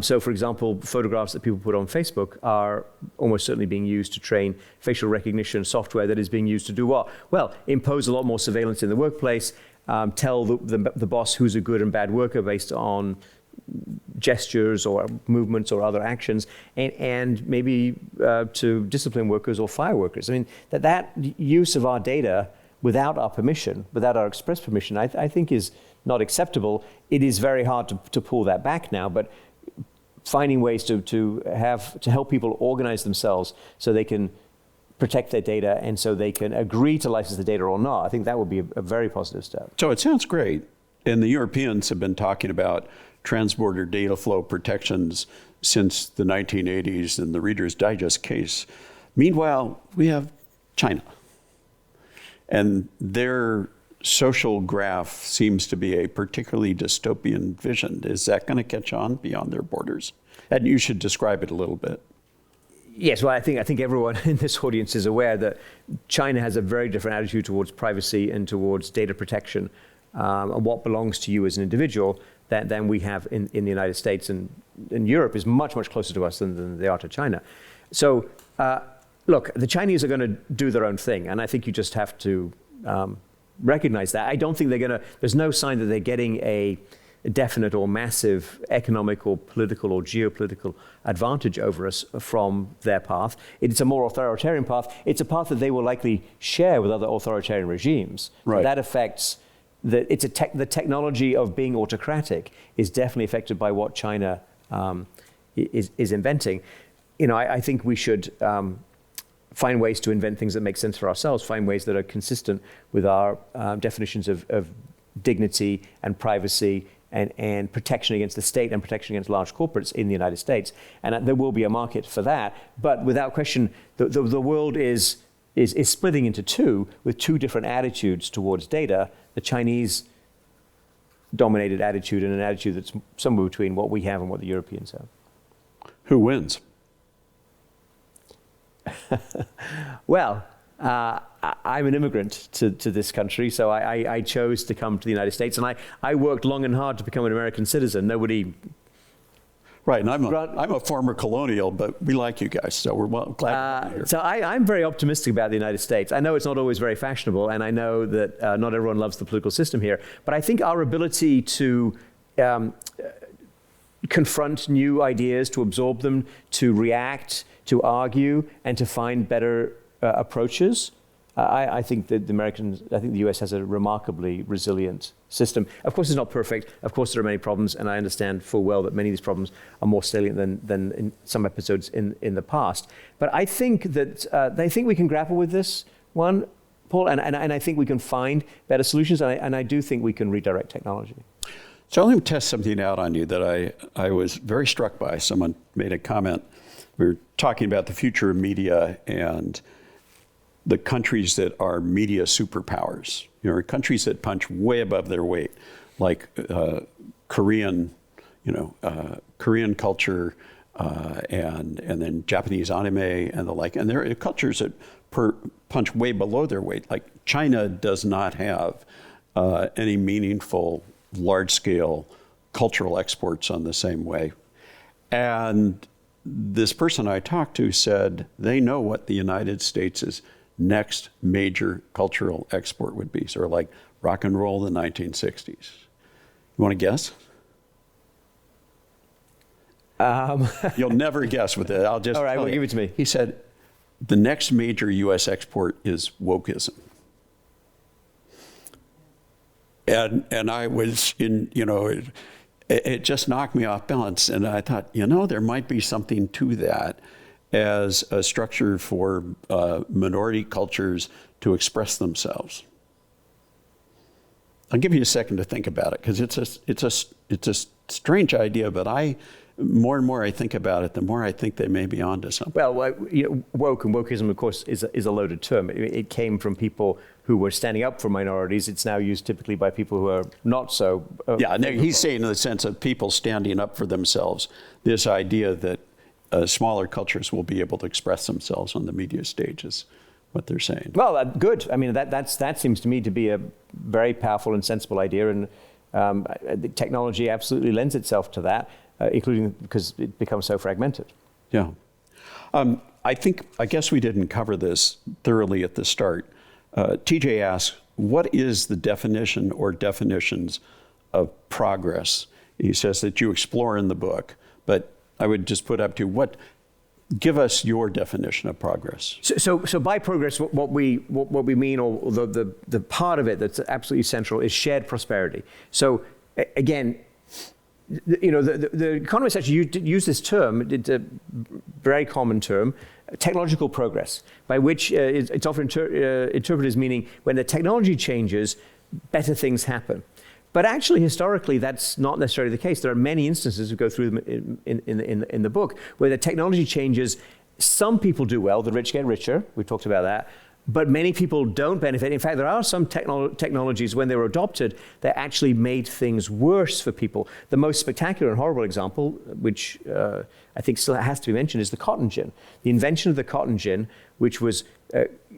So, for example, photographs that people put on Facebook are almost certainly being used to train facial recognition software that is being used to do what? Well, impose a lot more surveillance in the workplace, tell the boss who's a good and bad worker based on gestures or movements or other actions, and maybe to discipline workers or fire workers. I mean, that use of our data without our permission, without our express permission, I think is not acceptable. It is very hard to pull that back now, but finding ways to help people organize themselves so they can protect their data and so they can agree to license the data or not, I think that would be a very positive step. So it sounds great. And the Europeans have been talking about transborder data flow protections since the 1980s in the Reader's Digest case. Meanwhile, we have China. And their social graph seems to be a particularly dystopian vision. Is that going to catch on beyond their borders? And you should describe it a little bit. Yes, well, I think everyone in this audience is aware that China has a very different attitude towards privacy and towards data protection and what belongs to you as an individual than we have in the United States. And Europe is much, much closer to us than they are to China. So, look, the Chinese are going to do their own thing, and I think you just have to recognize that. I don't think there's no sign that they're getting a definite or massive economic or political or geopolitical advantage over us from their path. It's a more authoritarian path. It's a path that they will likely share with other authoritarian regimes. Right. That affects the technology of being autocratic is definitely affected by what China is inventing. I think we should find ways to invent things that make sense for ourselves, find ways that are consistent with our definitions of dignity and privacy and protection against the state and protection against large corporates in the United States. And there will be a market for that. But without question, the world is splitting into two with two different attitudes towards data. The Chinese dominated attitude and an attitude that's somewhere between what we have and what the Europeans have. Who wins? Well, I'm an immigrant to this country, so I chose to come to the United States, and I worked long and hard to become an American citizen. Nobody... Right, and I'm a former colonial, but we like you guys, so we're glad you're here. So I'm very optimistic about the United States. I know it's not always very fashionable, and I know that not everyone loves the political system here, but I think our ability to confront new ideas, to absorb them, to react, to argue, and to find better approaches, I think that the US has a remarkably resilient system. Of course, it's not perfect. Of course, there are many problems, and I understand full well that many of these problems are more salient than in some episodes in the past. But I think that they think we can grapple with this one, Paul, and I think we can find better solutions, and I do think we can redirect technology. So let me test something out on you that I was very struck by. Someone made a comment. We were talking about the future of media and the countries that are media superpowers, countries that punch way above their weight, like Korean culture, and then Japanese anime and the like. And there are cultures that punch way below their weight. Like China does not have any meaningful, large-scale cultural exports on the same way. And this person I talked to said they know what the United States' next major cultural export would be, sort of like rock and roll in the 1960s. You want to guess? You'll never guess with it. I'll just all right, tell well, you. give it to me. He said, the next major U.S. export is wokeism. And I was it just knocked me off balance. And I thought, there might be something to that as a structure for minority cultures to express themselves. I'll give you a second to think about it, because it's a strange idea, but more and more I think about it, the more I think they may be onto something. Well, woke and wokeism, of course, is a loaded term. It came from people who were standing up for minorities. It's now used typically by people who are not so. Yeah, no, he's saying in the sense of people standing up for themselves, this idea that smaller cultures will be able to express themselves on the media stage is what they're saying. Well, good. I mean, that seems to me to be a very powerful and sensible idea, and the technology absolutely lends itself to that, including because it becomes so fragmented. Yeah. I guess we didn't cover this thoroughly at the start. TJ asks, what is the definition or definitions of progress? He says that you explore in the book, but I would just put up to give us your definition of progress. So by progress, what we mean, or the part of it that's absolutely central, is shared prosperity. So again, the economists actually use this term. It's a very common term, technological progress, by which it's often interpreted as meaning when the technology changes, better things happen. But actually, historically, that's not necessarily the case. There are many instances, we go through them in the book, where the technology changes. Some people do well, the rich get richer, we talked about that, but many people don't benefit. In fact, there are some technologies, when they were adopted, that actually made things worse for people. The most spectacular and horrible example, which I think still has to be mentioned, is the cotton gin. The invention of the cotton gin, which was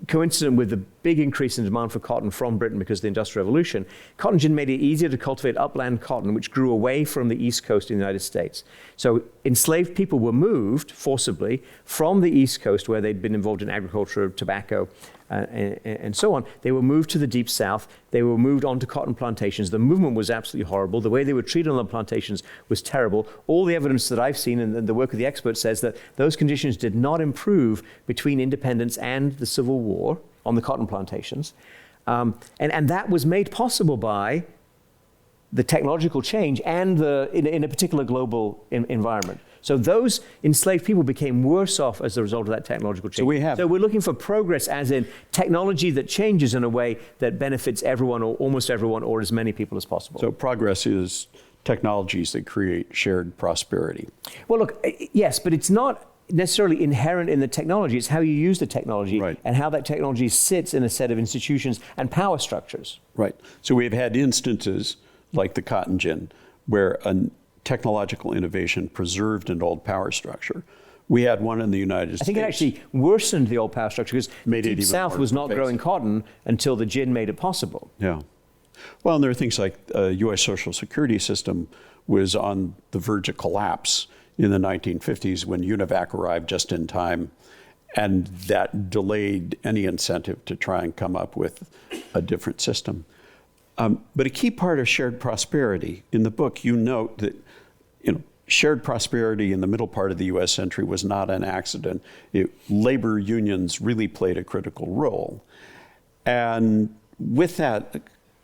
coincident with the big increase in demand for cotton from Britain because of the Industrial Revolution. Cotton gin made it easier to cultivate upland cotton, which grew away from the East Coast of the United States. So enslaved people were moved forcibly from the East Coast, where they'd been involved in agriculture, tobacco, and so on. They were moved to the Deep South. They were moved onto cotton plantations. The movement was absolutely horrible. The way they were treated on the plantations was terrible. All the evidence that I've seen and the work of the experts says that those conditions did not improve between independence and the Civil War on the cotton plantations. And that was made possible by the technological change and in a particular global environment. So those enslaved people became worse off as a result of that technological change. So we're looking for progress as in technology that changes in a way that benefits everyone or almost everyone or as many people as possible. So progress is technologies that create shared prosperity. Well, look, yes, but it's not necessarily inherent in the technology. It's how you use the technology, right, and how that technology sits in a set of institutions and power structures. Right. So we've had instances like the cotton gin, where a technological innovation preserved an old power structure. We had one in the United States. I think it actually worsened the old power structure because Made it Deep even South more was not pervasive. growing cotton until the gin made it possible. Yeah. Well, and there are things like U.S. Social Security system was on the verge of collapse in the 1950s when UNIVAC arrived just in time, and that delayed any incentive to try and come up with a different system. But a key part of shared prosperity, in the book, you note that shared prosperity in the middle part of the U.S. century was not an accident. Labor unions really played a critical role. And with that,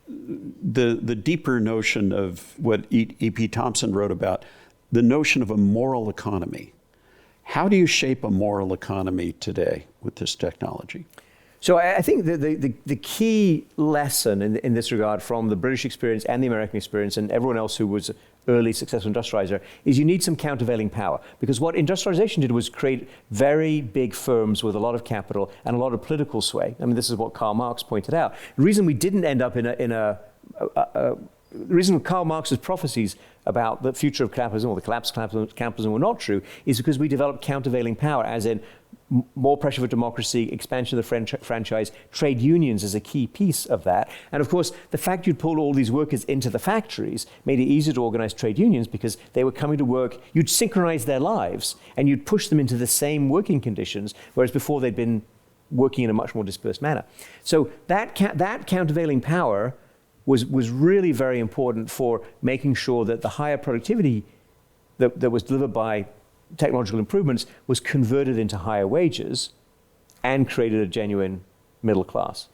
the deeper notion of what E.P. Thompson wrote about, the notion of a moral economy. How do you shape a moral economy today with this technology? So I think the key lesson in this regard from the British experience and the American experience and everyone else who was early successful industrializer is you need some countervailing power. Because what industrialization did was create very big firms with a lot of capital and a lot of political sway. I mean, this is what Karl Marx pointed out. The reason we didn't end up the reason Karl Marx's prophecies about the future of capitalism or the collapse of capitalism were not true is because we developed countervailing power, as in more pressure for democracy, expansion of the franchise, trade unions is a key piece of that. And of course, the fact you'd pull all these workers into the factories made it easier to organize trade unions because they were coming to work, you'd synchronize their lives and you'd push them into the same working conditions, whereas before they'd been working in a much more dispersed manner. So that countervailing power was really very important for making sure that the higher productivity that was delivered by technological improvements was converted into higher wages and created a genuine middle class.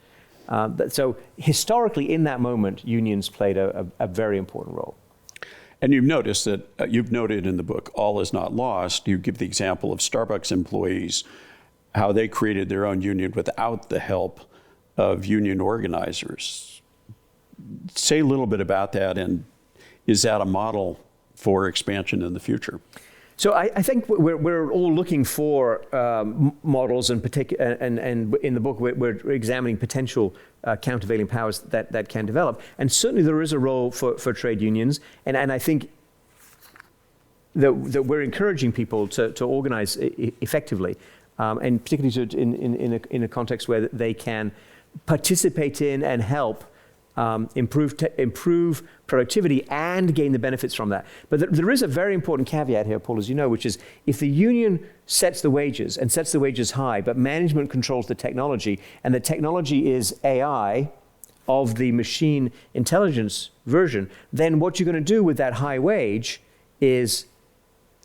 So historically, in that moment, unions played a very important role. And you've noticed that, you've noted in the book, All Is Not Lost, you give the example of Starbucks employees, how they created their own union without the help of union organizers. Say a little bit about that, and is that a model for expansion in the future? So I think we're all looking for models, and in the book we're examining potential countervailing powers that can develop. And certainly there is a role for trade unions, and I think that we're encouraging people to organize effectively, and particularly in a context where they can participate in and help improve productivity and gain the benefits from that. But there is a very important caveat here, Paul, as you know, which is if the union sets the wages and sets the wages high, but management controls the technology, and the technology is AI of the machine intelligence version, then what you're going to do with that high wage is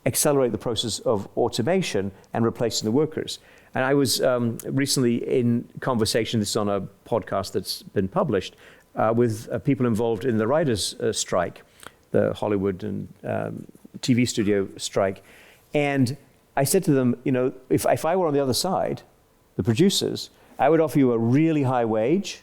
accelerate the process of automation and replacing the workers. And I was recently in conversation, this is on a podcast that's been published, with people involved in the writers' strike, the Hollywood and TV studio strike. And I said to them, if I were on the other side, the producers, I would offer you a really high wage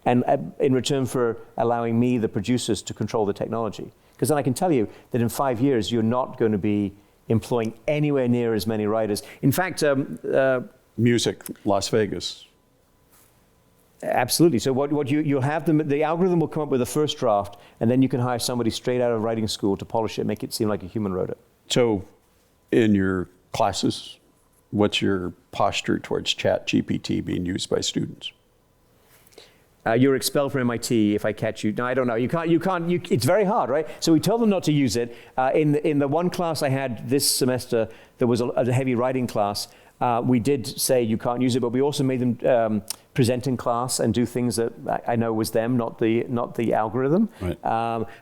and in return for allowing me, the producers, to control the technology. Because then I can tell you that in 5 years, you're not going to be employing anywhere near as many writers. In fact, Music, Las Vegas. Absolutely. So what you'll have the algorithm will come up with a first draft, and then you can hire somebody straight out of writing school to polish it, make it seem like a human wrote it. So in your classes, what's your posture towards ChatGPT being used by students? You're expelled from MIT if I catch you. No, I don't know. You can't. It's very hard, right? So we told them not to use it. In the one class I had this semester, there was a heavy writing class. We did say you can't use it, but we also made them present in class and do things that I know was them, not the algorithm. Right.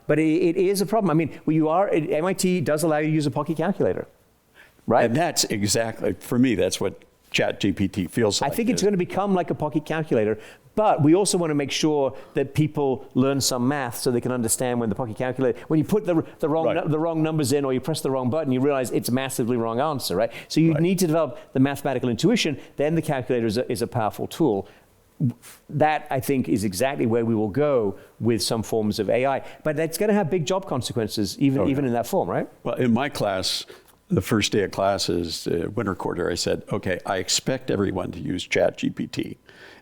But it is a problem. I mean, MIT does allow you to use a pocket calculator, right? And that's exactly, for me, that's what ChatGPT feels like. I think it's going to become like a pocket calculator, but we also want to make sure that people learn some math so they can understand when the pocket calculator, when you put the wrong numbers in or you press the wrong button, you realize it's a massively wrong answer, right? So you need to develop the mathematical intuition, then the calculator is a powerful tool. That, I think, is exactly where we will go with some forms of AI. But that's going to have big job consequences, even in that form, right? Well, in my class, the first day of classes, winter quarter, I said, okay, I expect everyone to use ChatGPT.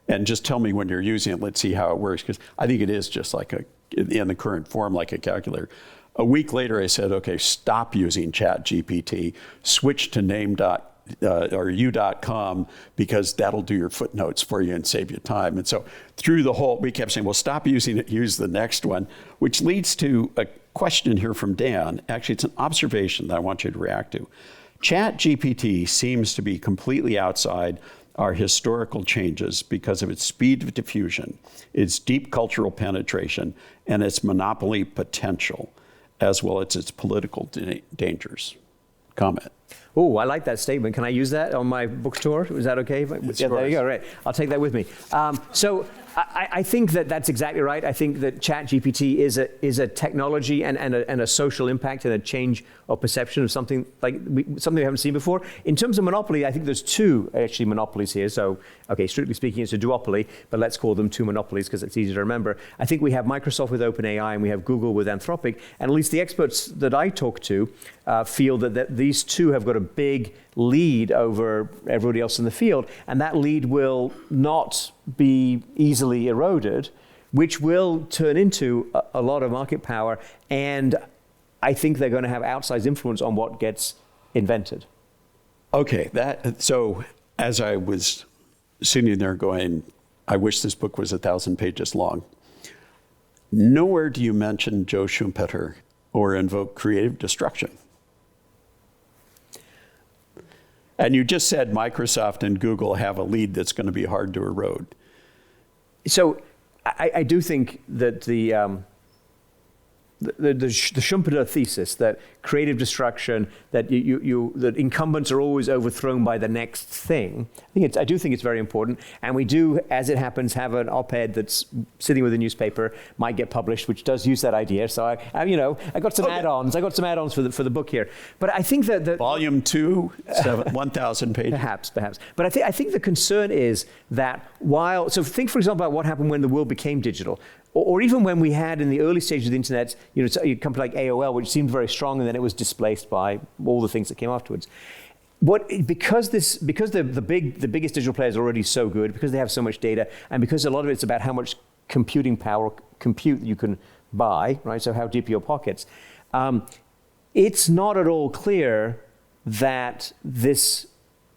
And just tell me when you're using it, let's see how it works. Because I think it is just like a in the current form like a calculator. A week later, I said, okay, stop using ChatGPT, switch to u.com, because that'll do your footnotes for you and save you time. And so through the whole, we kept saying, well, stop using it, use the next one, which leads to a question here from Dan. Actually, it's an observation that I want you to react to. ChatGPT seems to be completely outside our historical changes because of its speed of diffusion, its deep cultural penetration, and its monopoly potential, as well as its political dangers. Comment. Oh, I like that statement. Can I use that on my book tour? Is that okay? Yeah, there you go. Right. I'll take that with me. So I think that that's exactly right. I think that ChatGPT is a technology and a social impact and a change of perception of something something we haven't seen before. In terms of monopoly, I think there's two actually monopolies here. So, okay, strictly speaking, it's a duopoly, but let's call them two monopolies because it's easier to remember. I think we have Microsoft with OpenAI and we have Google with Anthropic, and at least the experts that I talk to feel that these two have got a big lead over everybody else in the field, and that lead will not be easily eroded, which will turn into a lot of market power, and I think they're going to have outsized influence on what gets invented. Okay, so as I was sitting there going, I wish this book was 1,000 pages long, nowhere do you mention Joe Schumpeter or invoke creative destruction. And you just said Microsoft and Google have a lead that's going to be hard to erode. So I do think that the Schumpeter thesis that creative destruction, that that incumbents are always overthrown by the next thing, I do think it's very important. And we do, as it happens, have an op-ed that's sitting with a newspaper, might get published, which does use that idea. So I got some add-ons. I got some add-ons for the book here. But I think that Volume 2, 1,000 pages. Perhaps. But I think the concern is that so think, for example, about what happened when the world became digital. Or even when we had in the early stages of the internet, a company like AOL, which seemed very strong, and then it was displaced by all the things that came afterwards. Because the biggest digital players are already so good, because they have so much data, and because a lot of it's about how much computing power, compute you can buy, right? So how deep are your pockets? It's not at all clear that this.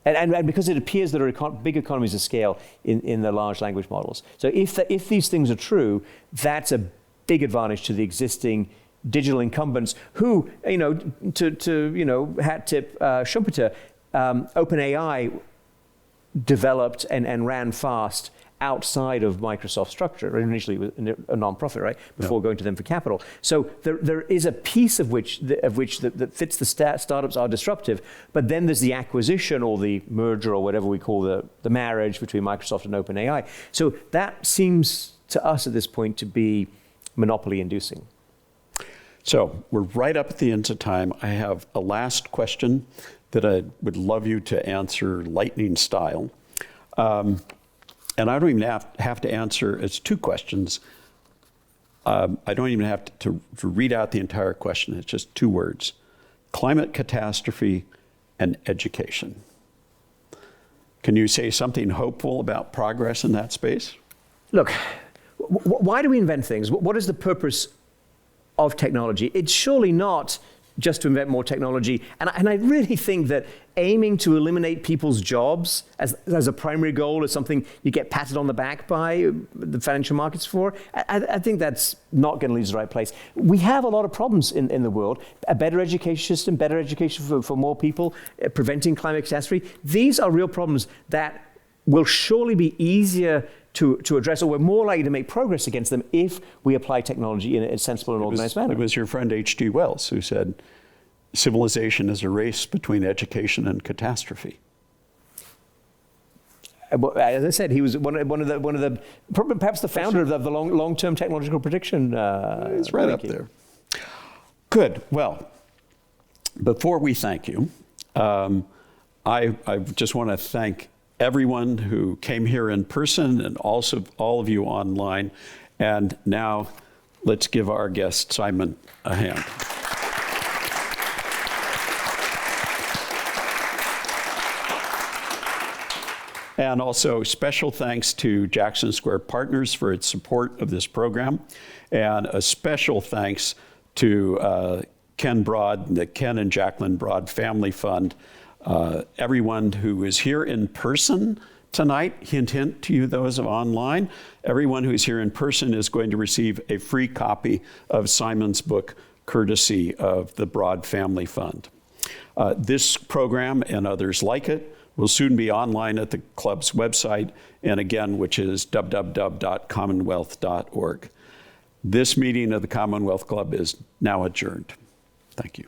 And because it appears there are big economies of scale in the large language models. So if these things are true, that's a big advantage to the existing digital incumbents who, hat tip Schumpeter, OpenAI developed and ran fast outside of Microsoft's structure. Initially it was a non-profit, right? Before going to them for capital. So there is a piece of which that fits the startups are disruptive, but then there's the acquisition or the merger or whatever we call the marriage between Microsoft and OpenAI. So that seems to us at this point to be monopoly inducing. So we're right up at the end of time. I have a last question that I would love you to answer lightning style. And I don't even have to answer, it's two questions. I don't even have to read out the entire question. It's just two words: climate catastrophe and education. Can you say something hopeful about progress in that space? Look, why do we invent things? What is the purpose of technology? It's surely not just to invent more technology. And I really think that aiming to eliminate people's jobs as a primary goal is something you get patted on the back by the financial markets for. I think that's not going to lead to the right place. We have a lot of problems in the world. A better education system, better education for more people, preventing climate catastrophe. These are real problems that will surely be easier to address, or we're more likely to make progress against them if we apply technology in a sensible and organized manner. It was your friend H.G. Wells who said, civilization is a race between education and catastrophe. As I said, he was one of the perhaps the founder of the long-term technological prediction. It's right up there. Good. Well, before we thank you, I just want to thank everyone who came here in person and also all of you online. And now let's give our guest Simon a hand. And also special thanks to Jackson Square Partners for its support of this program. And a special thanks to Ken Broad, the Ken and Jacqueline Broad Family Fund, everyone who is here in person tonight, hint, hint to you those of online, everyone who's here in person is going to receive a free copy of Simon's book, courtesy of the Broad Family Fund. This program and others like it will soon be online at the club's website, and again, which is www.commonwealth.org. This meeting of the Commonwealth Club is now adjourned. Thank you.